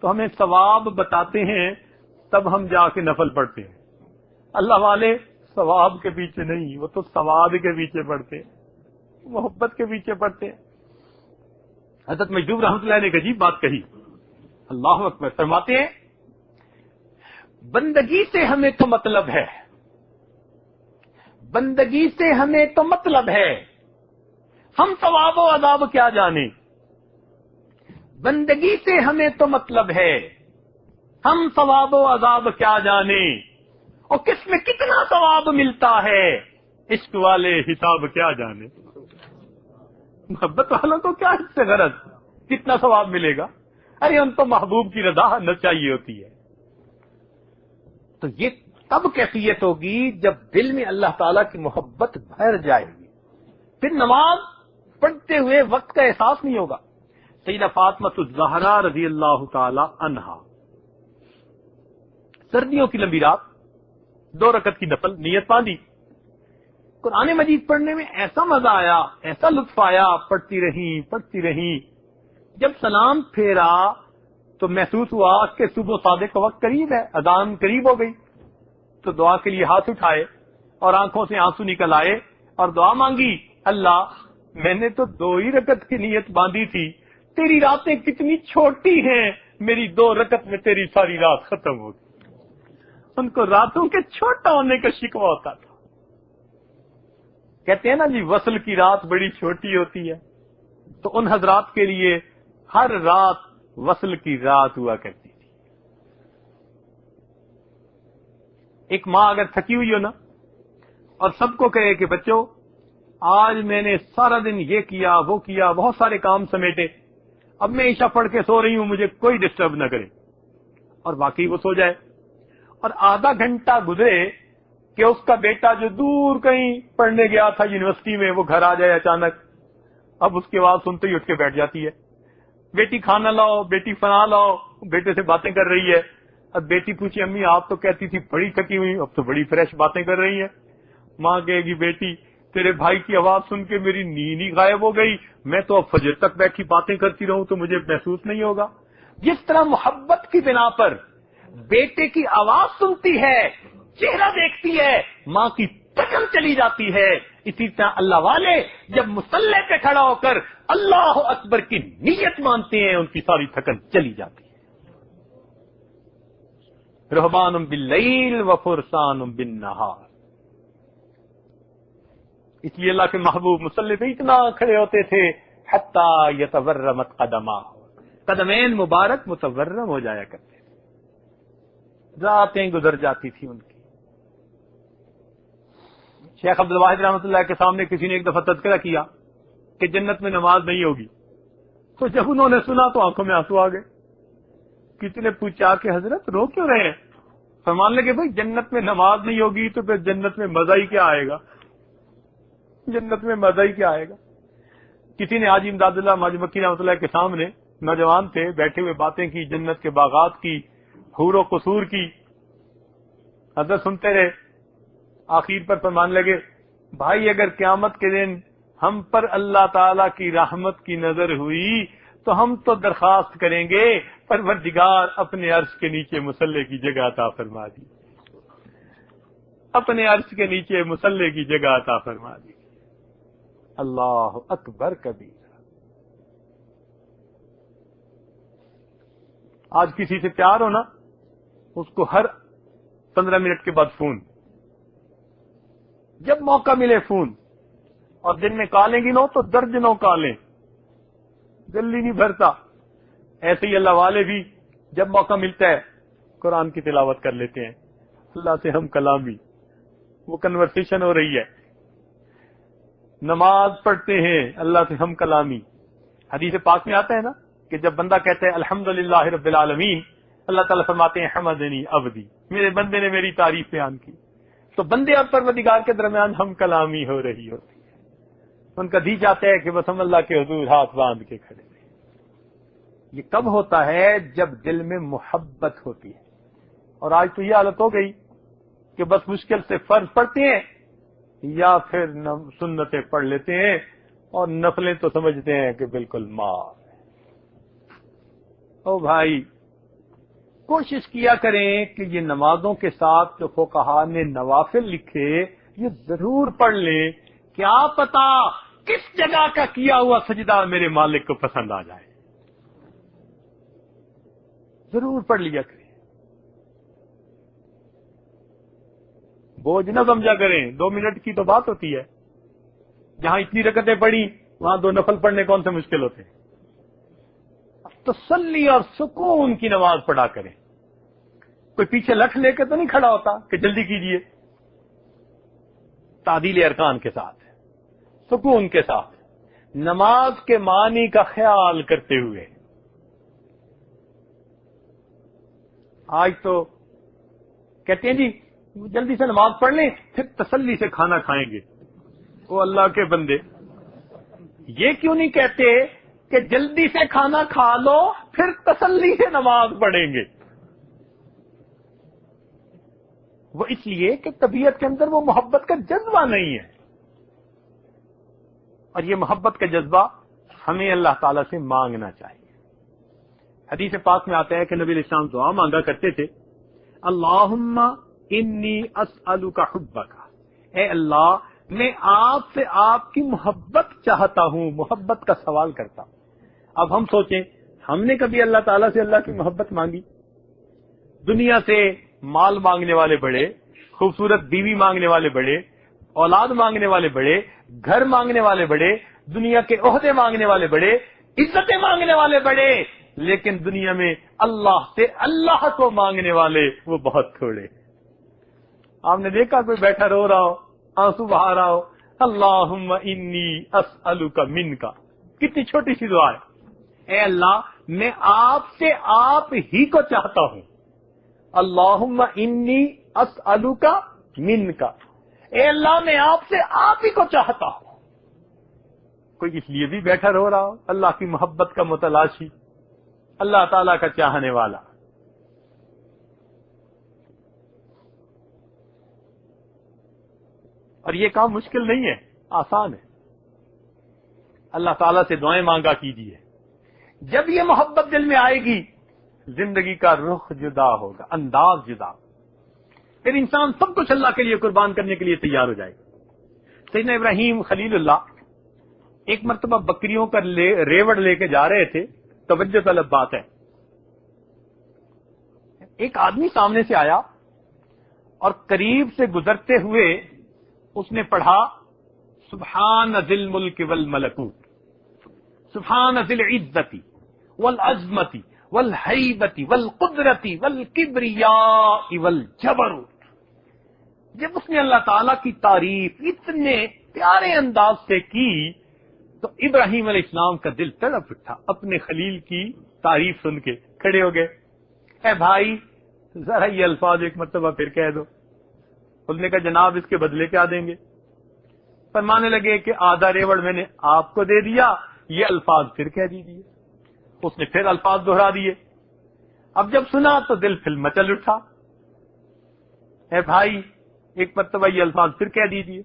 تو ہمیں ثواب بتاتے ہیں تب ہم جا کے نفل پڑھتے ہیں. اللہ والے ثواب کے پیچھے نہیں وہ تو ثواب کے پیچھے پڑھتے ہیں محبت کے پیچھے پڑھتے ہیں. حضرت مجدوب رحمۃ اللہ نے ایک عجیب بات کہی اللہ اکبر فرماتے ہیں بندگی سے ہمیں تو مطلب ہے بندگی سے ہمیں تو مطلب ہے ہم ثواب و عذاب کیا جانے. بندگی سے ہمیں تو مطلب ہے ہم ثواب و عذاب کیا جانے اور کس میں کتنا ثواب ملتا ہے عشق والے حساب کیا جانے. محبت والوں کو کیا اس سے غرض کتنا ثواب ملے گا. ارے ان تو محبوب کی رضا نہ چاہیے ہوتی ہے. تو یہ تب کیفیت ہوگی جب دل میں اللہ تعالیٰ کی محبت بھر جائے گی، پھر نماز پڑھتے ہوئے وقت کا احساس نہیں ہوگا۔ سیدہ فاطمہ الزہرا رضی اللہ تعالی عنہا، سردیوں کی لمبی رات، 2 رکعت کی نفل نیت باندھی، قرآن مجید پڑھنے میں ایسا مزہ آیا، ایسا لطف آیا، پڑھتی رہیں۔ جب سلام پھیرا تو محسوس ہوا کہ صبح صادق کا وقت قریب ہے، اذان قریب ہو گئی، تو دعا کے لیے ہاتھ اٹھائے اور آنکھوں سے آنسو نکل آئے اور دعا مانگی، اللہ میں نے تو 2 ہی رکعت کی نیت باندھی تھی، تیری راتیں کتنی چھوٹی ہیں، میری 2 رکعت میں تیری ساری رات ختم ہو گئی۔ ان کو راتوں کے چھوٹا ہونے کا شکوہ ہوتا تھا۔ کہتے ہیں نا جی وصل کی رات بڑی چھوٹی ہوتی ہے، تو ان حضرات کے لیے ہر رات وصل کی رات ہوا کرتی تھی۔ ایک ماں اگر تھکی ہوئی ہو نا اور سب کو کہے کہ بچوں آج میں نے سارا دن یہ کیا وہ کیا، بہت سارے کام سمیٹے، اب میں عشاء پڑھ کے سو رہی ہوں، مجھے کوئی ڈسٹرب نہ کرے، اور واقعی وہ سو جائے، اور آدھا گھنٹہ گزرے کہ اس کا بیٹا جو دور کہیں پڑھنے گیا تھا یونیورسٹی میں وہ گھر آ جائے اچانک، اب اس کی آواز سنتے ہی اٹھ کے بیٹھ جاتی ہے، بیٹی کھانا لاؤ، بیٹی فنا لاؤ، بیٹے سے باتیں کر رہی ہے۔ اب بیٹی پوچھی امی آپ تو کہتی تھی بڑی تھکی ہوئی، اب تو بڑی فریش باتیں کر رہی ہے۔ ماں کہے گی بیٹی تیرے بھائی کی آواز سن کے میری نیند ہی غائب ہو گئی، میں تو اب فجر تک بیٹھی باتیں کرتی رہوں تو مجھے محسوس نہیں ہوگا۔ جس طرح محبت کی بنا پر بیٹے کی آواز سنتی ہے، چہرہ دیکھتی ہے، ماں کی تھکن چلی جاتی ہے، اسی طرح اللہ والے جب مصلی پہ کھڑا ہو کر اللہ اکبر کی نیت مانتے ہیں ان کی ساری تھکن چلی جاتی ہے۔ رہبان باللیل وفرسان بالنہار، اس لیے اللہ کے محبوب مصلی پہ اتنا کھڑے ہوتے تھے حتی یتورمت قدمہ، قدمین مبارک متورم ہو جایا کرتے تھے، راتیں گزر جاتی تھی ان کی۔ شیخ عبد الواحد رحمۃ اللہ کے سامنے کسی نے ایک دفعہ تذکرہ کیا کہ جنت میں نماز نہیں ہوگی، تو جب انہوں نے سنا تو آنکھوں میں آنسو آ گئے۔ کسی نے پوچھا کہ حضرت رو کیوں رہے ہیں؟ فرمان لگے بھائی جنت میں نماز نہیں ہوگی تو پھر جنت میں مزہ ہی کیا آئے گا، جنت میں مزہ ہی کیا آئے گا۔ کسی نے حاجی امداد اللہ ماجد مکی رحمۃ اللہ کے سامنے، نوجوان تھے، بیٹھے ہوئے باتیں کی، جنت کے باغات کی، حور و قصور کی، حضرت سنتے رہے، آخر پر فرمان لگے بھائی اگر قیامت کے دن ہم پر اللہ تعالی کی رحمت کی نظر ہوئی تو ہم تو درخواست کریں گے پروردگار اپنے عرش کے نیچے مصلی کی جگہ عطا فرما دی، اپنے عرش کے نیچے مصلی کی جگہ عطا فرما دی۔ اللہ اکبر کبیر۔ آج کسی سے پیار ہونا، اس کو ہر 15 منٹ کے بعد فون، جب موقع ملے فون، اور دن میں کالیں گنو تو درجنوں کالیں، دل ہی نہیں بھرتا۔ ایسے ہی اللہ والے بھی جب موقع ملتا ہے قرآن کی تلاوت کر لیتے ہیں، اللہ سے ہم کلامی، وہ کنورسیشن ہو رہی ہے، نماز پڑھتے ہیں اللہ سے ہم کلامی۔ حدیث پاک میں آتا ہے نا کہ جب بندہ کہتا ہے الحمدللہ رب العالمین، اللہ تعالیٰ فرماتے ہیں حمدنی عبدی، میرے بندے نے میری تعریف بیان کی، تو بندے اور پروردگار کے درمیان ہم کلامی ہو رہی ہوتی ہے، ان کا دی جاتا ہے کہ بس ہم اللہ کے حضور ہاتھ باندھ کے کھڑے ہیں۔ یہ کب ہوتا ہے؟ جب دل میں محبت ہوتی ہے۔ اور آج تو یہ حالت ہو گئی کہ بس مشکل سے فرض پڑھتے ہیں یا پھر سنتیں پڑھ لیتے ہیں، اور نفلیں تو سمجھتے ہیں کہ بالکل مار۔ او بھائی کوشش کیا کریں کہ یہ نمازوں کے ساتھ جو فقہا نے نوافل لکھے یہ ضرور پڑھ لیں، کیا پتا کس جگہ کا کیا ہوا سجدہ میرے مالک کو پسند آ جائے، ضرور پڑھ لیا کریں، بوجھ نہ سمجھا کریں۔ 2 منٹ کی تو بات ہوتی ہے، جہاں اتنی رکعتیں پڑھی وہاں 2 نفل پڑھنے کون سے مشکل ہوتے ہیں۔ تسلی اور سکون کی نماز پڑھا کریں، کوئی پیچھے لٹھ لے کے تو نہیں کھڑا ہوتا کہ جلدی کیجئے، تعدیل ارکان کے ساتھ، سکون کے ساتھ، نماز کے معنی کا خیال کرتے ہوئے۔ آج تو کہتے ہیں جی جلدی سے نماز پڑھ لیں پھر تسلی سے کھانا کھائیں گے. وہ اللہ کے بندے، یہ کیوں نہیں کہتے کہ جلدی سے کھانا کھا لو پھر تسلی سے نماز پڑھیں گے؟ وہ اس لیے کہ طبیعت کے اندر وہ محبت کا جذبہ نہیں ہے، اور یہ محبت کا جذبہ ہمیں اللہ تعالیٰ سے مانگنا چاہیے. حدیث پاک میں آتا ہے کہ نبی علیہ السلام دعا مانگا کرتے تھے، اللہم انی اسألک حبک، اے اللہ میں آپ سے آپ کی محبت چاہتا ہوں، محبت کا سوال کرتا ہوں. اب ہم سوچیں، ہم نے کبھی اللہ تعالیٰ سے اللہ کی محبت مانگی؟ دنیا سے مال مانگنے والے بڑے، خوبصورت بیوی مانگنے والے بڑے، اولاد مانگنے والے بڑے، گھر مانگنے والے بڑے، دنیا کے عہدے مانگنے والے بڑے، عزتیں مانگنے والے بڑے، لیکن دنیا میں اللہ سے اللہ کو مانگنے والے وہ بہت تھوڑے. آپ نے دیکھا کوئی بیٹھا رو رہا ہو، آنسو بہا رہا ہو، اللہم انی اسألک منک، کتنی چھوٹی سی دعا ہے. اے اللہ میں آپ سے آپ ہی کو چاہتا ہوں، اللہم انی اسألک منک، اے اللہ میں آپ سے آپ ہی کو چاہتا ہوں. کوئی اس لیے بھی بیٹھا رو رہا ہو، اللہ کی محبت کا متلاشی، اللہ تعالیٰ کا چاہنے والا. اور یہ کام مشکل نہیں ہے، آسان ہے. اللہ تعالیٰ سے دعائیں مانگا کیجیے. جب یہ محبت دل میں آئے گی زندگی کا رخ جدا ہوگا، انداز جدا، پھر انسان سب کچھ اللہ کے لیے قربان کرنے کے لیے تیار ہو جائے گا. سیدنا ابراہیم خلیل اللہ ایک مرتبہ بکریوں کا ریوڑ لے کے جا رہے تھے. توجہ طلب بات ہے، ایک آدمی سامنے سے آیا اور قریب سے گزرتے ہوئے اس نے پڑھا سبحان ذی الملک والملکوت، سبحان ذی العزت والعظمت والہیبت والقدرت والکبریاء والجبروت. جب اس نے اللہ تعالی کی تعریف اتنے پیارے انداز سے کی تو ابراہیم علیہ السلام کا دل تڑپ اٹھا. اپنے خلیل کی تعریف سن کے کھڑے ہو گئے. اے بھائی ذرا یہ الفاظ ایک مرتبہ پھر کہہ دو. اس نے کہا جناب اس کے بدلے کیا دیں گے؟ فرمانے لگے کہ آدھا ریوڑ میں نے آپ کو دے دیا، یہ الفاظ پھر کہہ دیجیے. اس نے پھر الفاظ دہرا دیے. اب جب سنا تو دل پھر مچل اٹھا. اے بھائی ایک مرتبہ یہ الفاظ پھر کہہ دیجیے.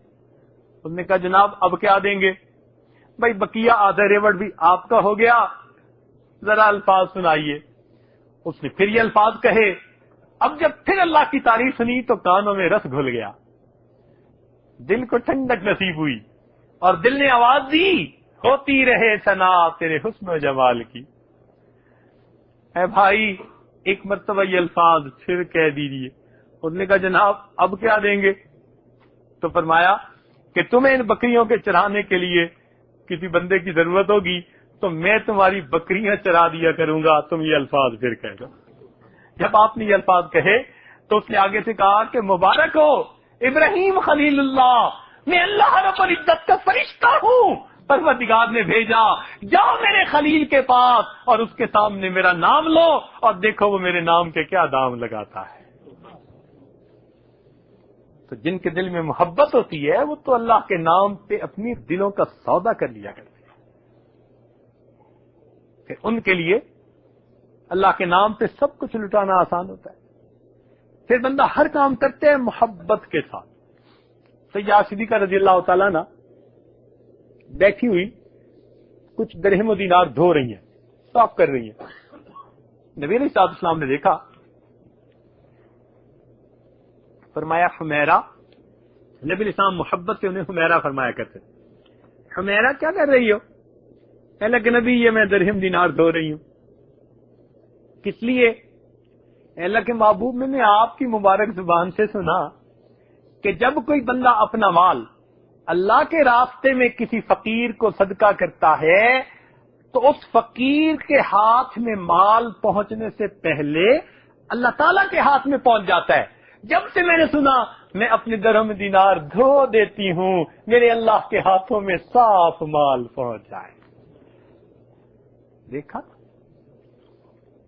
اس نے کہا جناب اب کیا دیں گے؟ بھائی بقیہ آدھا ریوڑ بھی آپ کا ہو گیا، ذرا الفاظ سنائیے. اس نے پھر یہ الفاظ کہے. اب جب پھر اللہ کی تعریف سنی تو کانوں میں رس گھل گیا، دل کو ٹھنڈک نصیب ہوئی اور دل نے آواز دی ہوتی رہے ثنا تیرے حسن و جمال کی. اے بھائی ایک مرتبہ یہ الفاظ پھر کہہ دیجیے. اس نے کہا جناب اب کیا دیں گے؟ تو فرمایا کہ تمہیں ان بکریوں کے چرانے کے لیے کسی بندے کی ضرورت ہوگی تو میں تمہاری بکریاں چرا دیا کروں گا، تم یہ الفاظ پھر کہہ دو. جب آپ نے یہ الفاظ کہے تو اس نے آگے سے کہا کہ مبارک ہو ابراہیم خلیل اللہ، میں اللہ رب العزت کا فرشتہ ہوں، پروردگار نے بھیجا، جاؤ میرے خلیل کے پاس اور اس کے سامنے میرا نام لو اور دیکھو وہ میرے نام کے کیا دام لگاتا ہے. تو جن کے دل میں محبت ہوتی ہے وہ تو اللہ کے نام پہ اپنی دلوں کا سودا کر لیا کرتے ہیں. کہ ان کے لیے اللہ کے نام پہ سب کچھ لٹانا آسان ہوتا ہے. پھر بندہ ہر کام کرتے ہیں محبت کے ساتھ. سیدہ صدیقہ رضی اللہ تعالیٰ عنہ بیٹھی ہوئی کچھ درہم و دینار دھو رہی ہیں، صاف کر رہی ہیں. نبی علیہ الصلوۃ والسلام نے دیکھا، فرمایا حمیرہ. نبی علیہ السلام محبت سے انہیں حمیرہ فرمایا کرتے. حمیرہ کیا کر رہی ہو؟ اللہ کے نبی یہ میں درہم دینار دھو رہی ہوں. کس لیے؟ اللہ کے محبوب میں نے آپ کی مبارک زبان سے سنا کہ جب کوئی بندہ اپنا مال اللہ کے راستے میں کسی فقیر کو صدقہ کرتا ہے تو اس فقیر کے ہاتھ میں مال پہنچنے سے پہلے اللہ تعالیٰ کے ہاتھ میں پہنچ جاتا ہے. جب سے میں نے سنا میں اپنے درہم دینار دھو دیتی ہوں میرے اللہ کے ہاتھوں میں صاف مال پہنچ جائے. دیکھا،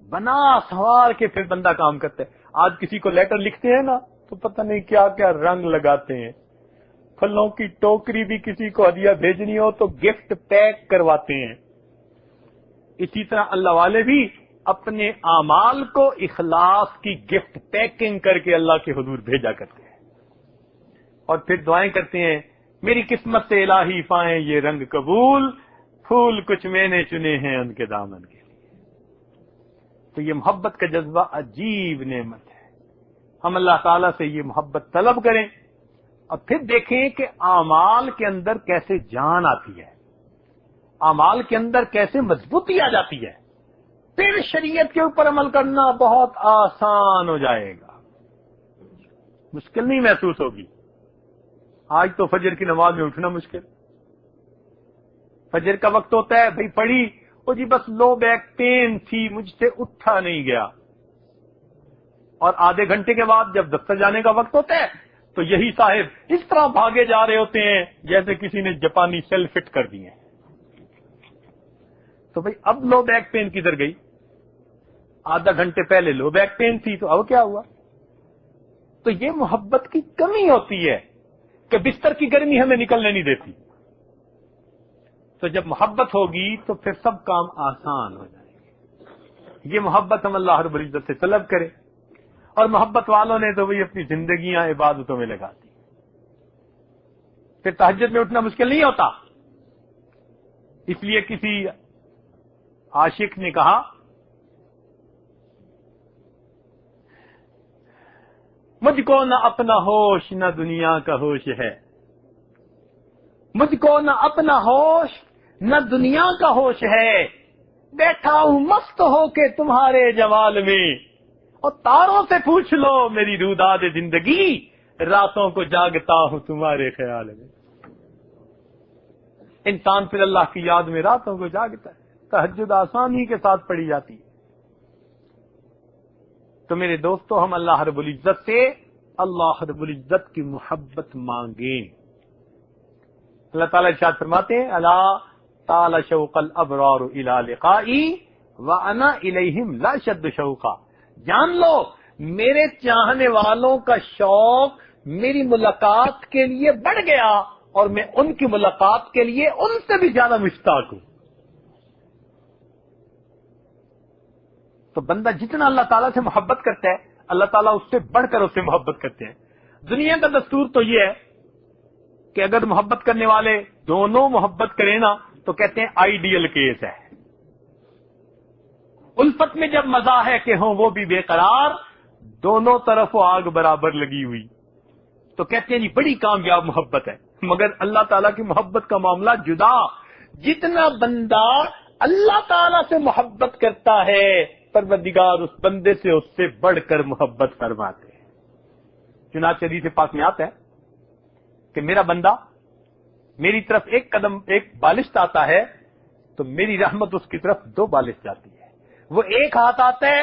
بنا سوار کے پھر بندہ کام کرتا ہے. آج کسی کو لیٹر لکھتے ہیں نا تو پتہ نہیں کیا کیا رنگ لگاتے ہیں. پھلوں کی ٹوکری بھی کسی کو ہدیہ بھیجنی ہو تو گفٹ پیک کرواتے ہیں. اسی طرح اللہ والے بھی اپنے اعمال کو اخلاص کی گفٹ پیکنگ کر کے اللہ کے حضور بھیجا کرتے ہیں اور پھر دعائیں کرتے ہیں میری قسمت سے الہی پائیں یہ رنگ قبول, پھول کچھ میں نے چنے ہیں ان کے دامن کے لیے. تو یہ محبت کا جذبہ عجیب نعمت ہے. ہم اللہ تعالیٰ سے یہ محبت طلب کریں اور پھر دیکھیں کہ اعمال کے اندر کیسے جان آتی ہے, اعمال کے اندر کیسے مضبوطی آ جاتی ہے. پھر شریعت کے اوپر عمل کرنا بہت آسان ہو جائے گا, مشکل نہیں محسوس ہوگی. آج تو فجر کی نماز میں اٹھنا مشکل, فجر کا وقت ہوتا ہے بھئی پڑھی وہ جی بس لو بیک پین تھی مجھ سے اٹھا نہیں گیا, اور آدھے گھنٹے کے بعد جب دفتر جانے کا وقت ہوتا ہے تو یہی صاحب اس طرح بھاگے جا رہے ہوتے ہیں جیسے کسی نے جاپانی سیل فٹ کر دی ہیں. تو بھئی اب لو بیک پین کدھر گئی؟ آدھا گھنٹے پہلے لو بیک پین تھی تو اب کیا ہوا؟ تو یہ محبت کی کمی ہوتی ہے کہ بستر کی گرمی ہمیں نکلنے نہیں دیتی. تو جب محبت ہوگی تو پھر سب کام آسان ہو جائیں گے. یہ محبت ہم اللہ رب العزت سے طلب کریں, اور محبت والوں نے تو وہی اپنی زندگیاں عبادتوں میں لگا دی. پھر تہجد میں اٹھنا مشکل نہیں ہوتا. اس لیے کسی عاشق نے کہا مجھ کو نہ اپنا ہوش نہ دنیا کا ہوش ہے, مجھ کو نہ اپنا ہوش نہ دنیا کا ہوش ہے, بیٹھا ہوں مست ہو کے تمہارے جمال میں, اور تاروں سے پوچھ لو میری روداد زندگی, راتوں کو جاگتا ہوں تمہارے خیال میں. انسان پھر اللہ کی یاد میں راتوں کو جاگتا ہے. تہجد آسانی کے ساتھ پڑھی جاتی ہے. تو میرے دوستو ہم اللہ رب العزت سے اللہ رب العزت کی محبت مانگیں. اللہ تعالیٰ ارشاد فرماتے ہیں الا تعالی شوق الابرار الی لقائی وانا الیہم لا شد شوقا. جان لو میرے چاہنے والوں کا شوق میری ملاقات کے لیے بڑھ گیا, اور میں ان کی ملاقات کے لیے ان سے بھی زیادہ مشتاق ہوں. تو بندہ جتنا اللہ تعالیٰ سے محبت کرتا ہے اللہ تعالیٰ اس سے بڑھ کر اس سے محبت کرتے ہیں. دنیا کا دستور تو یہ ہے کہ اگر محبت کرنے والے دونوں محبت کریں نا تو کہتے ہیں آئیڈیل کیس ہے. الفت میں جب مزہ ہے کہ ہوں وہ بھی بے قرار, دونوں طرف آگ برابر لگی ہوئی, تو کہتے ہیں جی بڑی کامیاب محبت ہے. مگر اللہ تعالیٰ کی محبت کا معاملہ جدا. جتنا بندہ اللہ تعالیٰ سے محبت کرتا ہے پروردگار اس بندے سے اس سے بڑھ کر محبت فرماتے ہیں. چنانچہ حدیث پاک میں آتا ہے کہ میرا بندہ میری طرف ایک قدم ایک بالشت آتا ہے تو میری رحمت اس کی طرف 2 بالشت جاتی ہے. وہ ایک ہاتھ آتا ہے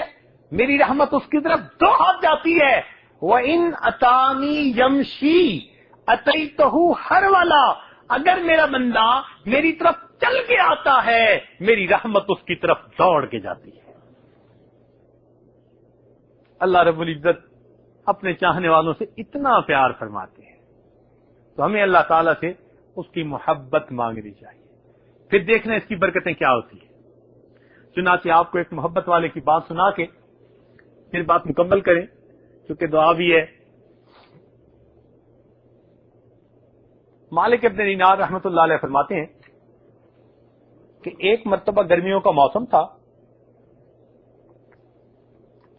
میری رحمت اس کی طرف 2 ہاتھ جاتی ہے. وَإِنْ أَتَانِي يَمْشِي أَتَيْتُهُ حَرْوَلًا. اگر میرا بندہ میری طرف چل کے آتا ہے میری رحمت اس کی طرف دوڑ کے جاتی ہے. اللہ رب العزت اپنے چاہنے والوں سے اتنا پیار فرماتے ہیں تو ہمیں اللہ تعالیٰ سے اس کی محبت مانگنی چاہیے. پھر دیکھنا اس کی برکتیں کیا ہوتی ہیں. چنانچہ آپ کو ایک محبت والے کی بات سنا کے پھر بات مکمل کریں کیونکہ دعا بھی ہے. مالک ابن دینار رحمۃ اللہ علیہ فرماتے ہیں کہ ایک مرتبہ گرمیوں کا موسم تھا,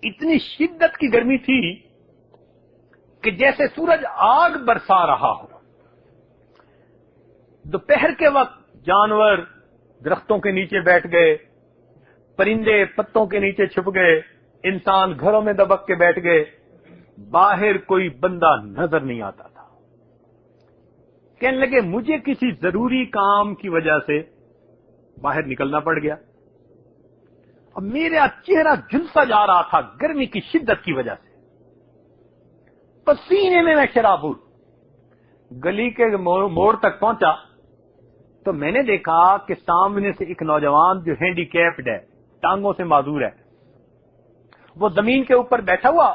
اتنی شدت کی گرمی تھی کہ جیسے سورج آگ برسا رہا ہو. دوپہر کے وقت جانور درختوں کے نیچے بیٹھ گئے, پرندے پتوں کے نیچے چھپ گئے, انسان گھروں میں دبک کے بیٹھ گئے, باہر کوئی بندہ نظر نہیں آتا تھا. کہنے لگے مجھے کسی ضروری کام کی وجہ سے باہر نکلنا پڑ گیا. اب میرا چہرہ جھلسا جا رہا تھا گرمی کی شدت کی وجہ سے, پسینے میں شرابور. گلی کے موڑ تک پہنچا تو میں نے دیکھا کہ سامنے سے ایک نوجوان جو ہینڈی کیپڈ ہے, ٹانگوں سے معذور ہے, وہ زمین کے اوپر بیٹھا ہوا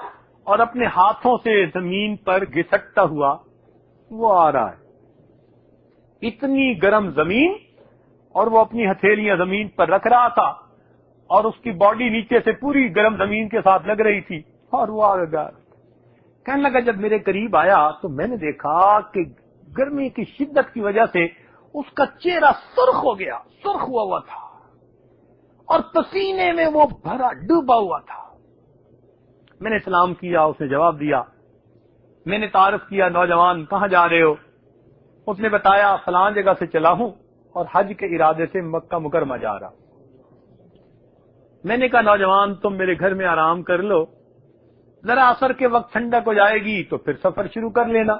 اور اپنے ہاتھوں سے زمین پر گھسٹتا ہوا وہ آ رہا ہے. اتنی گرم زمین، اور وہ اپنی ہتھیلیاں زمین پر رکھ رہا تھا اور اس کی باڈی نیچے سے پوری گرم زمین کے ساتھ لگ رہی تھی، اور وہ آگے گا. کہنے لگا جب میرے قریب آیا تو میں نے دیکھا کہ گرمی کی شدت کی وجہ سے اس کا چہرہ سرخ ہو گیا، سرخ ہوا تھا، اور پسینے میں وہ بھرا ڈوبا ہوا تھا. میں نے سلام کیا، اس نے جواب دیا. میں نے تعارف کیا، نوجوان کہاں جا رہے ہو؟ اس نے بتایا فلاں جگہ سے چلا ہوں اور حج کے ارادے سے مکہ مکرمہ جا رہا. میں نے کہا نوجوان تم میرے گھر میں آرام کر لو، ذرا عصر کے وقت ٹھنڈک ہو جائے گی تو پھر سفر شروع کر لینا.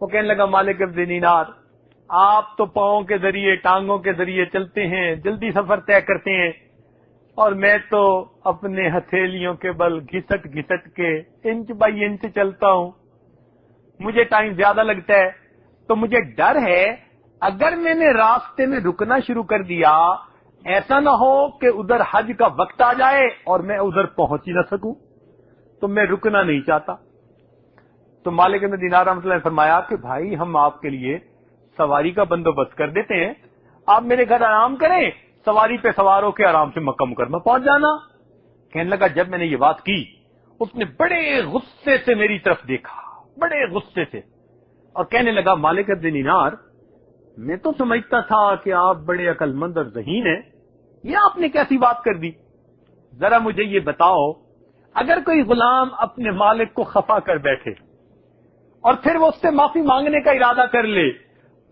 وہ کہنے لگا مالک ابن دینار، آپ تو پاؤں کے ذریعے، ٹانگوں کے ذریعے چلتے ہیں، جلدی سفر طے کرتے ہیں، اور میں تو اپنے ہتھیلیوں کے بل گھسٹ گھسٹ کے انچ بائی انچ چلتا ہوں، مجھے ٹائم زیادہ لگتا ہے. تو مجھے ڈر ہے اگر میں نے راستے میں رکنا شروع کر دیا، ایسا نہ ہو کہ ادھر حج کا وقت آ جائے اور میں ادھر پہنچ ہی نہ سکوں، تو میں رکنا نہیں چاہتا. تو مالک ابن دینار رحمۃ اللہ نے فرمایا کہ بھائی ہم آپ کے لیے سواری کا بندوبست کر دیتے ہیں، آپ میرے گھر آرام کریں، سواری پہ سوار ہو کے آرام سے مکہ مکرمہ پہنچ جانا. کہنے لگا جب میں نے یہ بات کی، اس نے بڑے غصے سے میری طرف دیکھا، بڑے غصے سے، اور کہنے لگا مالک ابن دینار، میں تو سمجھتا تھا کہ آپ بڑے عقل مند اور ذہین ہیں، یہ آپ نے کیسی بات کر دی؟ ذرا مجھے یہ بتاؤ، اگر کوئی غلام اپنے مالک کو خفا کر بیٹھے اور پھر وہ اس سے معافی مانگنے کا ارادہ کر لے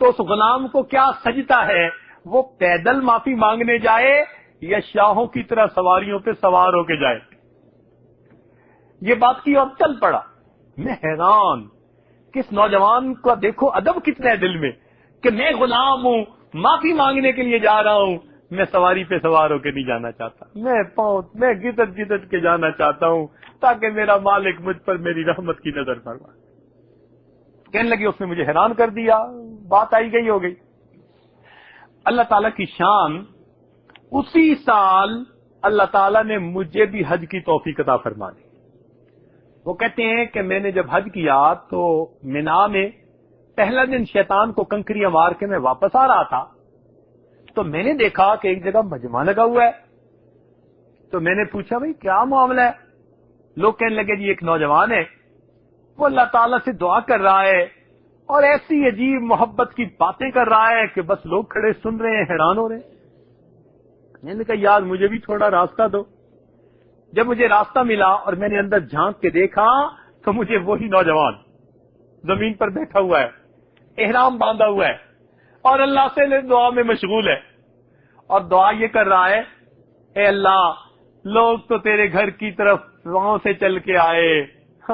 تو اس غلام کو کیا سجتا ہے؟ وہ پیدل معافی مانگنے جائے یا شاہوں کی طرح سواریوں پہ سوار ہو کے جائے؟ یہ بات کی اور چل پڑا. میں حیران، کس نوجوان کا دیکھو ادب کتنا ہے دل میں کہ میں غلام ہوں، معافی مانگنے کے لیے جا رہا ہوں، میں سواری پہ سوار ہو کے نہیں جانا چاہتا، میں گدٹ گدٹ کے جانا چاہتا ہوں تاکہ میرا مالک مجھ پر میری رحمت کی نظر فرمائے. کہنے لگی اس نے مجھے حیران کر دیا، بات آئی گئی ہو گئی. اللہ تعالیٰ کی شان، اسی سال اللہ تعالیٰ نے مجھے بھی حج کی توفیق عطا فرما دی. وہ کہتے ہیں کہ میں نے جب حج کیا تو مینا میں پہلا دن شیطان کو کنکریاں مار کے میں واپس آ رہا تھا، تو میں نے دیکھا کہ ایک جگہ مجمع لگا ہوا ہے. تو میں نے پوچھا بھائی کیا معاملہ ہے؟ لوگ کہنے لگے جی ایک نوجوان ہے، وہ اللہ تعالیٰ سے دعا کر رہا ہے اور ایسی عجیب محبت کی باتیں کر رہا ہے کہ بس لوگ کھڑے سن رہے ہیں، حیران ہو رہے ہیں. میں نے کہا یار مجھے بھی تھوڑا راستہ دو. جب مجھے راستہ ملا اور میں نے اندر جھانک کے دیکھا تو مجھے وہی نوجوان زمین پر بیٹھا ہوا ہے، احرام باندھا ہوا ہے اور اللہ سے دعا میں مشغول ہے، اور دعا یہ کر رہا ہے اے اللہ لوگ تو تیرے گھر کی طرف پاؤں سے چل کے آئے،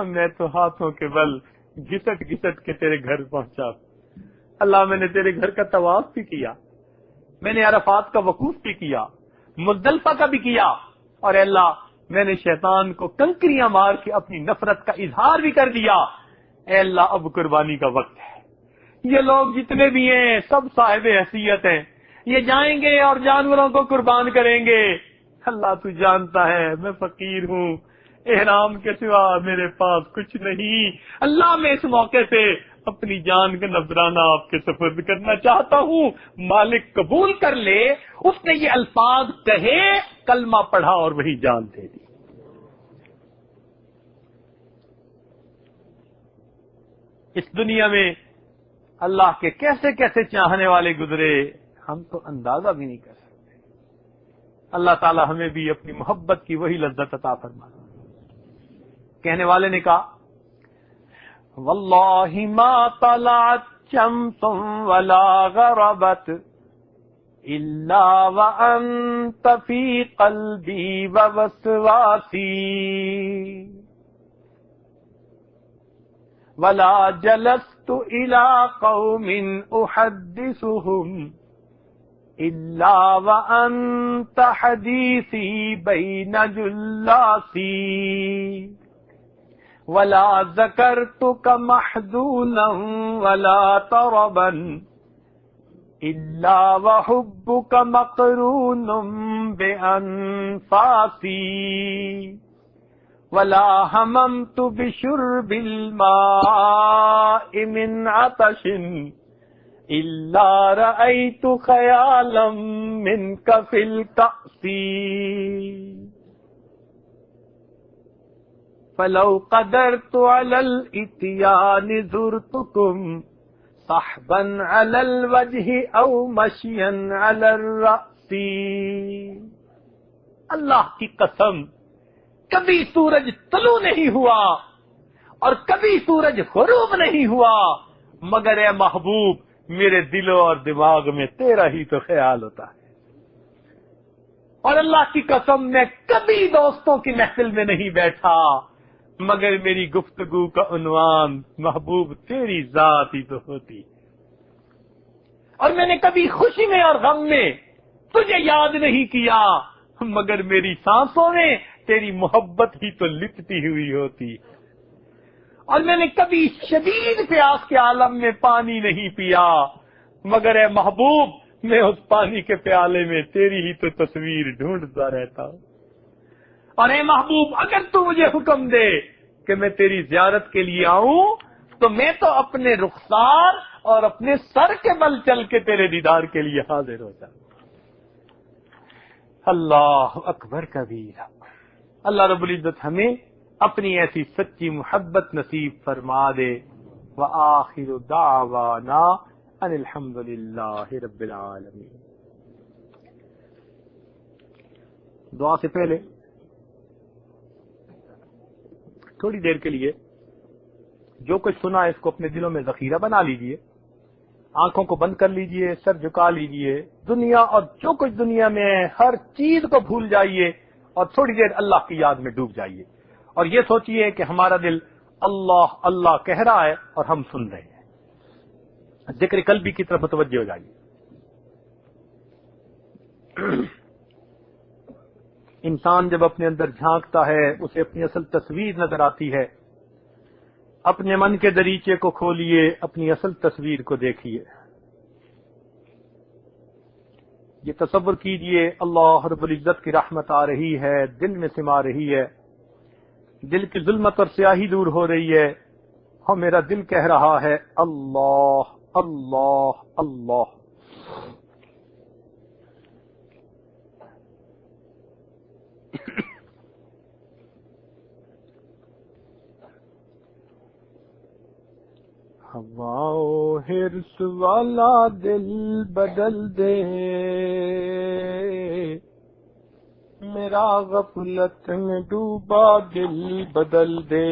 میں تو ہاتھوں کے بل گھسٹ گھسٹ کے تیرے گھر پہنچا. اللہ میں نے تیرے گھر کا طواف بھی کیا، میں نے عرفات کا وقوف بھی کیا، مزدلفہ کا بھی کیا، اور اے اللہ میں نے شیطان کو کنکریاں مار کے اپنی نفرت کا اظہار بھی کر دیا. اے اللہ اب قربانی کا وقت ہے. یہ لوگ جتنے بھی ہیں سب صاحب حیثیت ہیں، یہ جائیں گے اور جانوروں کو قربان کریں گے. اللہ تو جانتا ہے میں فقیر ہوں، احرام کے سوا میرے پاس کچھ نہیں. اللہ میں اس موقع سے اپنی جان کا نذرانہ آپ کے سپرد کرنا چاہتا ہوں، مالک قبول کر لے. اس نے یہ الفاظ کہے، کلمہ پڑھا اور وہی جان دے دی. اس دنیا میں اللہ کے کیسے کیسے چاہنے والے گزرے ہم تو اندازہ بھی نہیں کر سکتے. اللہ تعالی ہمیں بھی اپنی محبت کی وہی لذت عطا فرمائے. کہنے والے نے کہا واللہ ما طلعت شمس ولا غربت الا وانت فی قلبی ووسواسی ولا جلست الى قوم احدثهم الا وانت حدیثی بین جلاسی ولا ذکرتک محزونا ولا طربا الا وحبک مقرون بانفاسی ولا هممت بشرب الماء من عطش الا رأيت خيالا منك في الكأس فلو قدرت على الاتيان زرتكم صحبا على الوجه او مشيا على الرأس. اللہ کی قسم کبھی سورج طلوع نہیں ہوا اور کبھی سورج غروب نہیں ہوا مگر اے محبوب میرے دل اور دماغ میں تیرا ہی تو خیال ہوتا ہے. اور اللہ کی قسم میں کبھی دوستوں کی محفل میں نہیں بیٹھا مگر میری گفتگو کا عنوان محبوب تیری ذات ہی تو ہوتی. اور میں نے کبھی خوشی میں اور غم میں تجھے یاد نہیں کیا مگر میری سانسوں میں تیری محبت ہی تو لپٹی ہوئی ہوتی. اور میں نے کبھی شدید پیاس کے عالم میں پانی نہیں پیا مگر اے محبوب میں اس پانی کے پیالے میں تیری ہی تو تصویر ڈھونڈتا رہتا ہوں. اور اے محبوب اگر تو مجھے حکم دے کہ میں تیری زیارت کے لیے آؤں تو میں تو اپنے رخسار اور اپنے سر کے بل چل کے تیرے دیدار کے لیے حاضر ہو جاؤں. اللہ اکبر کبیرہ. اللہ رب العزت ہمیں اپنی ایسی سچی محبت نصیب فرما دے. وآخر دعوانا ان الحمد للہ رب العالمین. دعا سے پہلے تھوڑی دیر کے لیے جو کچھ سنا اس کو اپنے دلوں میں ذخیرہ بنا لیجئے، آنکھوں کو بند کر لیجئے، سر جھکا لیجئے، دنیا اور جو کچھ دنیا میں ہے ہر چیز کو بھول جائیے اور تھوڑی دیر اللہ کی یاد میں ڈوب جائیے اور یہ سوچئے کہ ہمارا دل اللہ اللہ کہہ رہا ہے اور ہم سن رہے ہیں. ذکر قلبی کی طرف متوجہ ہو جائیے. انسان جب اپنے اندر جھانکتا ہے اسے اپنی اصل تصویر نظر آتی ہے. اپنے من کے دریچے کو کھولیے، اپنی اصل تصویر کو دیکھیے. یہ تصور کیجئے اللہ رب العزت کی رحمت آ رہی ہے، دل میں سما رہی ہے، دل کی ظلمت اور سیاہی دور ہو رہی ہے اور میرا دل کہہ رہا ہے اللہ اللہ اللہ. ہواؤ حرص والا دل بدل دے میرا غفلت میں ڈوبا دل بدل دے.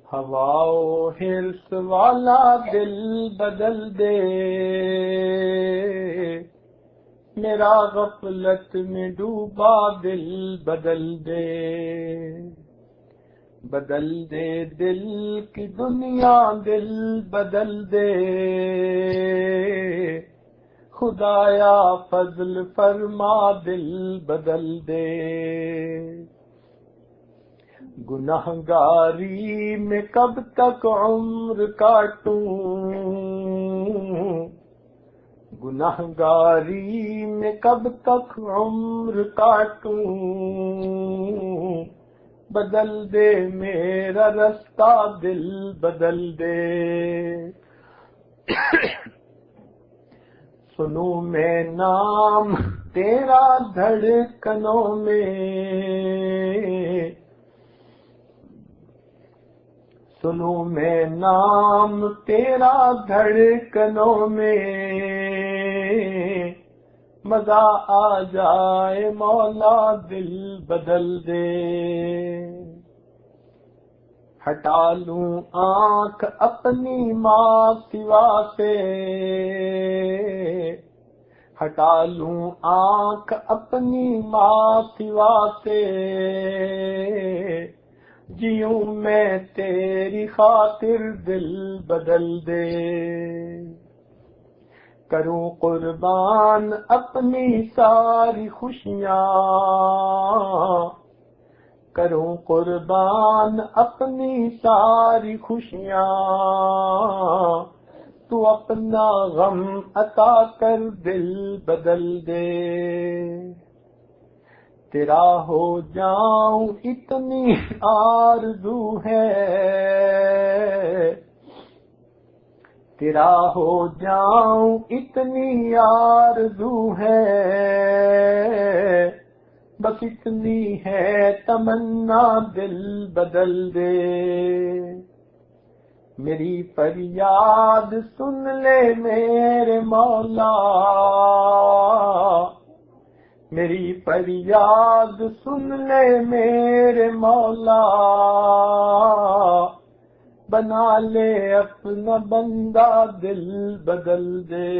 ہواؤ حرص والا دل بدل دے میرا غفلت میں ڈوبا دل بدل دے. بدل دے دل کی دنیا دل بدل دے خدایا فضل فرما دل بدل دے. گنہگاری میں کب تک عمر کاٹوں گنہگاری میں کب تک عمر کاٹوں بدل دے میرا رستہ دل بدل دے. سنوں میں نام تیرا دھڑکنوں میں سنوں میں نام تیرا دھڑکنوں میں مزہ آ جائے مولا دل بدل دے. ہٹا لوں آنکھ اپنی ماں سوا سے ہٹا لوں آنکھ اپنی ماں سوا سے جیوں میں تیری خاطر دل بدل دے. کروں قربان اپنی ساری خوشیاں کروں قربان اپنی ساری خوشیاں تو اپنا غم عطا کر دل بدل دے. تیرا ہو جاؤں اتنی آرزو ہے، تیرا ہو جاؤں اتنی آرزو ہے، بس اتنی ہے تمنا دل بدل دے، میری فریاد سن لے میرے مولا، میری فریاد سن لے میرے مولا، بنا لے اپنا بندہ دل بدل دے،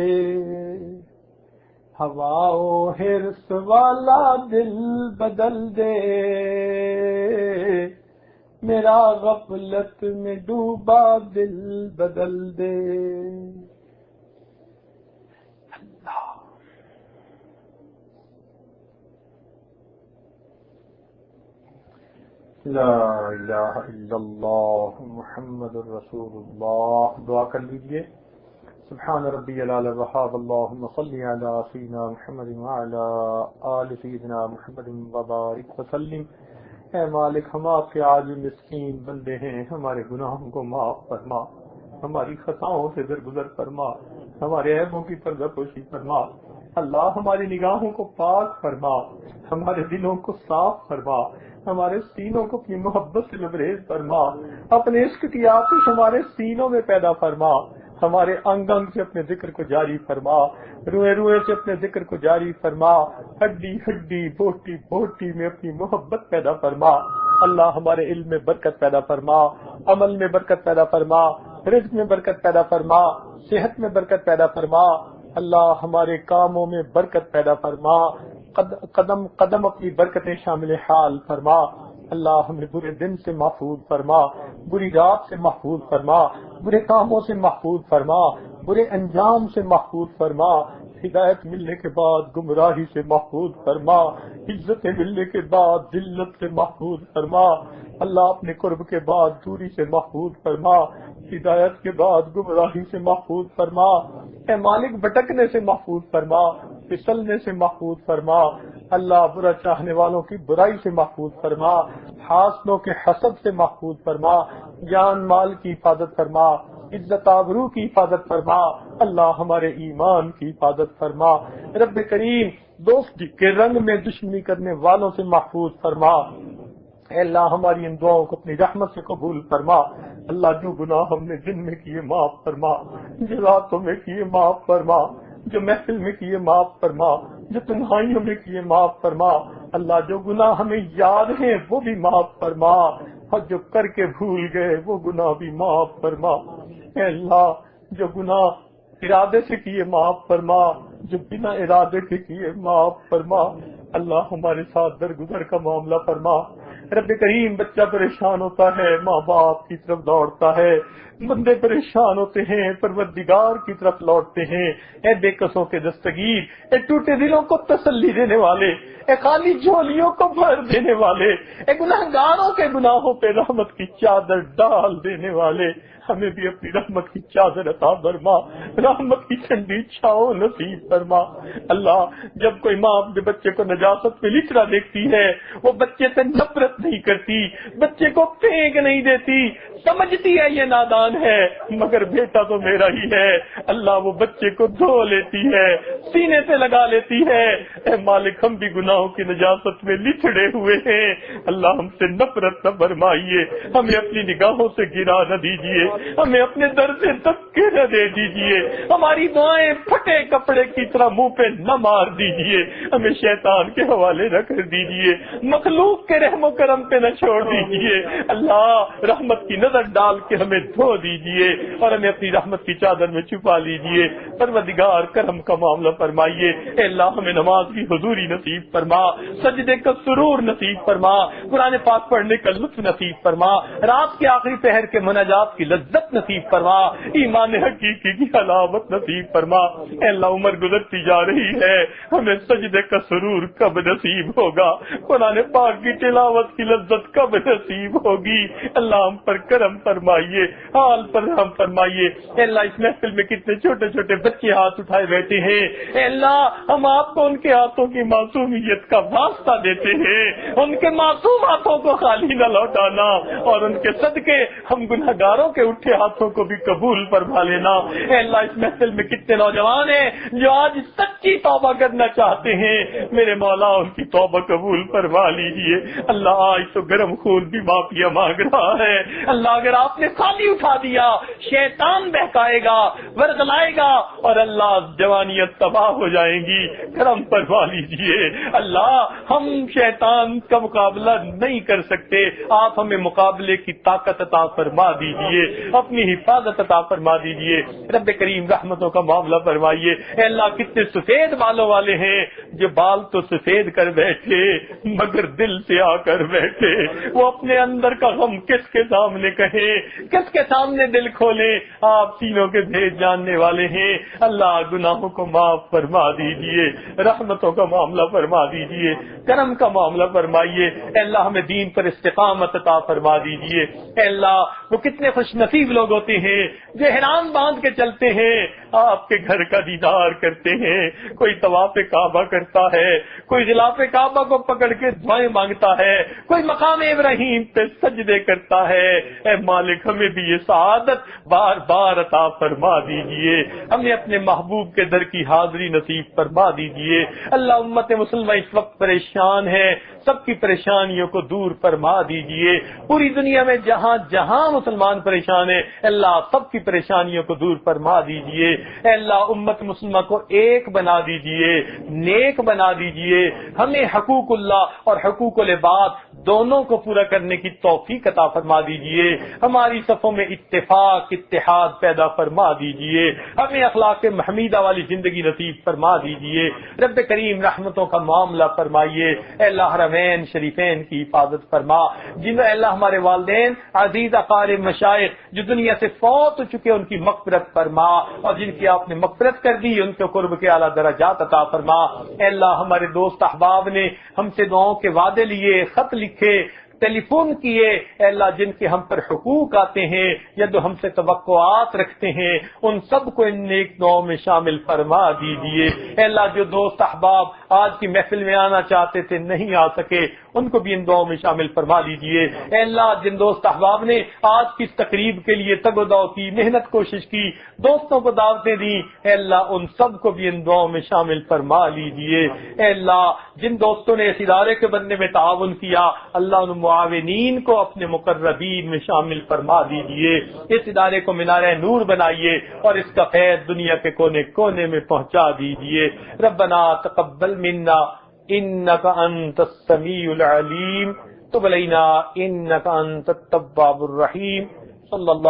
ہوا و حرص والا دل بدل دے، میرا غفلت میں ڈوبا دل بدل دے۔ لا الہ الا اللہ محمد الرسول اللہ۔ دعا کر لیجئے۔ سبحان ربی الاعلی وحاب اللہم صلی علی سیدنا محمد وعلی آل سیدنا محمد وبارک وسلم۔ اے مالک، ہم آپ کے عاجز مسکین بندے ہیں، ہمارے گناہوں کو معاف فرما، ہماری خطاؤں سے درگزر فرما، ہمارے عیبوں کی پردہ پوشی فرما۔ اللہ ہماری نگاہوں کو پاک فرما، ہمارے دلوں کو صاف فرما، ہمارے سینوں کو اپنی محبت سے لبریز فرما، اپنے عشق کی آتش ہمارے سینوں میں پیدا فرما، ہمارے انگ انگ سے اپنے ذکر کو جاری فرما، روئے روئے سے اپنے ذکر کو جاری فرما، ہڈی ہڈی بوٹی بوٹی میں اپنی محبت پیدا فرما۔ اللہ ہمارے علم میں برکت پیدا فرما، عمل میں برکت پیدا فرما، رزق میں برکت پیدا فرما، صحت میں برکت پیدا فرما۔ اللہ ہمارے کاموں میں برکت پیدا فرما، قدم قدم اپنی برکتیں شامل حال فرما۔ اللہ ہمیں برے دن سے محفوظ فرما، بری رات سے محفوظ فرما، برے کاموں سے محفوظ فرما، برے انجام سے محفوظ فرما، ہدایت ملنے کے بعد گمراہی سے محفوظ فرما، عزت ملنے کے بعد ذلت سے محفوظ فرما۔ اللہ اپنے قرب کے بعد دوری سے محفوظ فرما، ہدایت کے بعد گمراہی سے محفوظ فرما۔ اے مالک، بھٹکنے سے محفوظ فرما، پھسلنے سے محفوظ فرما۔ اللہ برا چاہنے والوں کی برائی سے محفوظ فرما، حاسدوں کے حسد سے محفوظ فرما، جان مال کی حفاظت فرما، عزت آبرو کی حفاظت فرما۔ اللہ ہمارے ایمان کی حفاظت فرما۔ رب کریم، دوستی کے رنگ میں دشمنی کرنے والوں سے محفوظ فرما۔ اے اللہ ہماری ان دعاؤں کو اپنی رحمت سے قبول فرما۔ اللہ جو گناہ ہم نے دن میں کیے معاف فرما، جو راتوں میں کیے معاف فرما، جو محفل میں کیے معاف فرما، جو تنہائیوں میں کیے معاف فرما۔ اللہ جو گناہ ہمیں یاد ہیں وہ بھی معاف فرما، اور جو کر کے بھول گئے وہ گناہ بھی معاف فرما۔ اے اللہ جو گناہ ارادے سے کیے معاف فرما، جو بنا ارادے کے کیے معاف فرما۔ اللہ ہمارے ساتھ درگزر کا معاملہ فرما۔ رب کریم، بچہ پریشان ہوتا ہے ماں باپ کی طرف دوڑتا ہے، بندے پریشان ہوتے ہیں پروردگار کی طرف لوٹتے ہیں۔ اے بے کسوں کے دستگیر، اے ٹوٹے دلوں کو تسلی دینے والے، اے خالی جھولیوں کو بھر دینے والے، اے گناہگاروں کے گناہوں پہ رحمت کی چادر ڈال دینے والے، ہمیں بھی اپنی رحمت کی چادر عطا فرما، رحمت کی ٹھنڈی چھاؤں نصیب فرما۔ اللہ جب کوئی ماں اپنے بچے کو نجاست میں لچڑا دیکھتی ہے، وہ بچے سے نفرت نہیں کرتی، بچے کو پھینک نہیں دیتی، سمجھتی ہے یہ نادان ہے مگر بیٹا تو میرا ہی ہے۔ اللہ وہ بچے کو دھو لیتی ہے، سینے سے لگا لیتی ہے۔ اے مالک، ہم بھی گناہوں کی نجاست میں لچڑے ہوئے ہیں، اللہ ہم سے نفرت نہ فرمائیے، ہمیں اپنی نگاہوں سے گرا نہ دیجیے، ہمیں اپنے در سے دھکے نہ دے دیجیے، ہماری دعائیں پھٹے کپڑے کی طرح منہ پہ نہ مار دیجیے، ہمیں شیطان کے حوالے نہ کر دیجیے، مخلوق کے رحم و کرم پہ نہ چھوڑ دیجیے۔ اللہ رحمت کی نظر ڈال کے ہمیں دھو دیجیے اور ہمیں اپنی رحمت کی چادر میں چھپا لیجیے۔ پروردگار کرم کا معاملہ فرمائیے۔ اے اللہ ہمیں نماز کی حضوری نصیب فرما، سجدے کا سرور نصیب فرما، قرآن پاک پڑھنے کا لطف نصیب فرما، رات کے آخری پہر کے مناجات کی لذت نصیب فرما، ایمان حقیقی کی حلاوت نصیب فرما۔ اے اللہ عمر گزرتی جا رہی ہے، ہمیں سجدے کا سرور کب نصیب ہوگا، قرآن پاک کی تلاوت کی لذت کب نصیب ہوگی؟ اللہ ہم پر کرم فرمائیے، حال پر رحم فرمائیے۔ اے اللہ اس محفل میں کتنے چھوٹے چھوٹے بچے ہاتھ اٹھائے بیٹھے ہیں، اے اللہ ہم آپ کو ان کے ہاتھوں کی معصومیت کا واسطہ دیتے ہیں، ان کے معصوم ہاتھوں کو خالی نہ لوٹانا، اور ان کے صدقے ہم گنہگاروں کے اٹھے ہاتھوں کو بھی قبول فرما لینا۔ اے اللہ اس محفل میں کتنے نوجوان ہیں جو آج سچی توبہ کرنا چاہتے ہیں، میرے مولا ان کی توبہ قبول فرما لیجیے۔ اللہ آج تو گرم خون بھی معافیا مانگ رہا ہے، اللہ اگر آپ نے خالی اٹھا دیا شیطان بہکائے گا، ورغلائے گا، اور اللہ جوانیت تباہ ہو جائیں گی، کرم فرما لیجیے۔ اللہ ہم شیطان کا مقابلہ نہیں کر سکتے، آپ ہمیں مقابلے کی طاقت عطا فرما دیجیے، اپنی حفاظت عطا فرما دیجیے۔ رب کریم رحمتوں کا معاملہ فرمائیے۔ اے اللہ کتنے سفید بالوں والے ہیں جو بال تو سفید کر بیٹھے مگر دل سے آ کر بیٹھے، وہ اپنے اندر کا غم کس کے سامنے کہیں، کس کے سامنے دل کھولیں؟ آپ سینوں کے بھید جاننے والے ہیں۔ اللہ گناہوں کو معاف فرما دیجیے، رحمتوں کا معاملہ فرما دیجیے، کرم کا معاملہ فرمائیے۔ اے اللہ ہمیں دین پر استقامت عطا فرما دیجیے۔ اے اللہ وہ کتنے خوش نصیب لوگ ہوتے ہیں جو احرام باندھ کے چلتے ہیں، آپ کے گھر کا دیدار کرتے ہیں، کوئی طواف کعبہ کرتا ہے، کوئی غلاف کعبہ کو پکڑ کے دعائیں مانگتا ہے، کوئی مقام ابراہیم پہ سجدے کرتا ہے۔ اے مالک ہمیں بھی یہ سعادت بار بار عطا فرما دیجیے، ہمیں اپنے محبوب کے در کی حاضری نصیب فرما دیجیے۔ اللہ امت مسلمہ اس وقت پریشان ہے، سب کی پریشانیوں کو دور فرما دیجیے۔ پوری دنیا میں جہاں جہاں مسلمان پریشان ہیں، اللہ سب کی پریشانیوں کو دور فرما دیجیے۔ اے اللہ امت مسلمہ کو ایک بنا دیجیے، نیک بنا دیجیے، ہمیں حقوق اللہ اور حقوق العباد دونوں کو پورا کرنے کی توفیق عطا فرما دیجیے۔ ہماری صفوں میں اتفاق اتحاد پیدا فرما دیجیے، ہمیں اخلاق محمیدہ والی زندگی نصیب فرما دیجیے۔ رب کریم رحمتوں کا معاملہ فرمائیے۔ اے اللہ حرمین شریفین کی حفاظت فرما، جن اللہ ہمارے والدین عزیز اقارب مشائخ جو دنیا سے فوت ہو چکے ان کی مغفرت فرما، اور جن کی آپ نے مغفرت کر دی ان کے قرب کے اعلیٰ درجات عطا فرما۔ اے اللہ ہمارے دوست احباب نے ہم سے دعاؤں کے وعدے لیے، خط لکھے، ٹیلی فون کیے، اے اللہ جن کے ہم پر حقوق آتے ہیں یا جو ہم سے توقعات رکھتے ہیں، ان سب کو ان نیک دعاؤں میں شامل فرما دیجیے۔ اے اللہ جو دوست احباب آج کی محفل میں آنا چاہتے تھے نہیں آ سکے، ان کو بھی ان دعاؤں میں شامل فرما دیجیے۔ اے اللہ جن دوست احباب نے آج کی اس تقریب کے لیے تگ و دو کی، محنت کوشش کی، دوستوں کو دعوتیں دی، اے اللہ ان سب کو بھی ان دعاؤں میں شامل فرما لیجیے۔ اے اللہ جن دوستوں نے اس ادارے کے بننے میں تعاون کیا، اللہ ان معاونین کو اپنے مقربین میں شامل فرما دیجیے۔ اس ادارے کو مینار نور بنائیے اور اس کا فیض دنیا کے کونے کونے میں پہنچا دیجیے۔ ربنا تقبل منا انک انت السمیع العلیم، تب علینا انک انت التواب الرحیم۔ صلی اللہ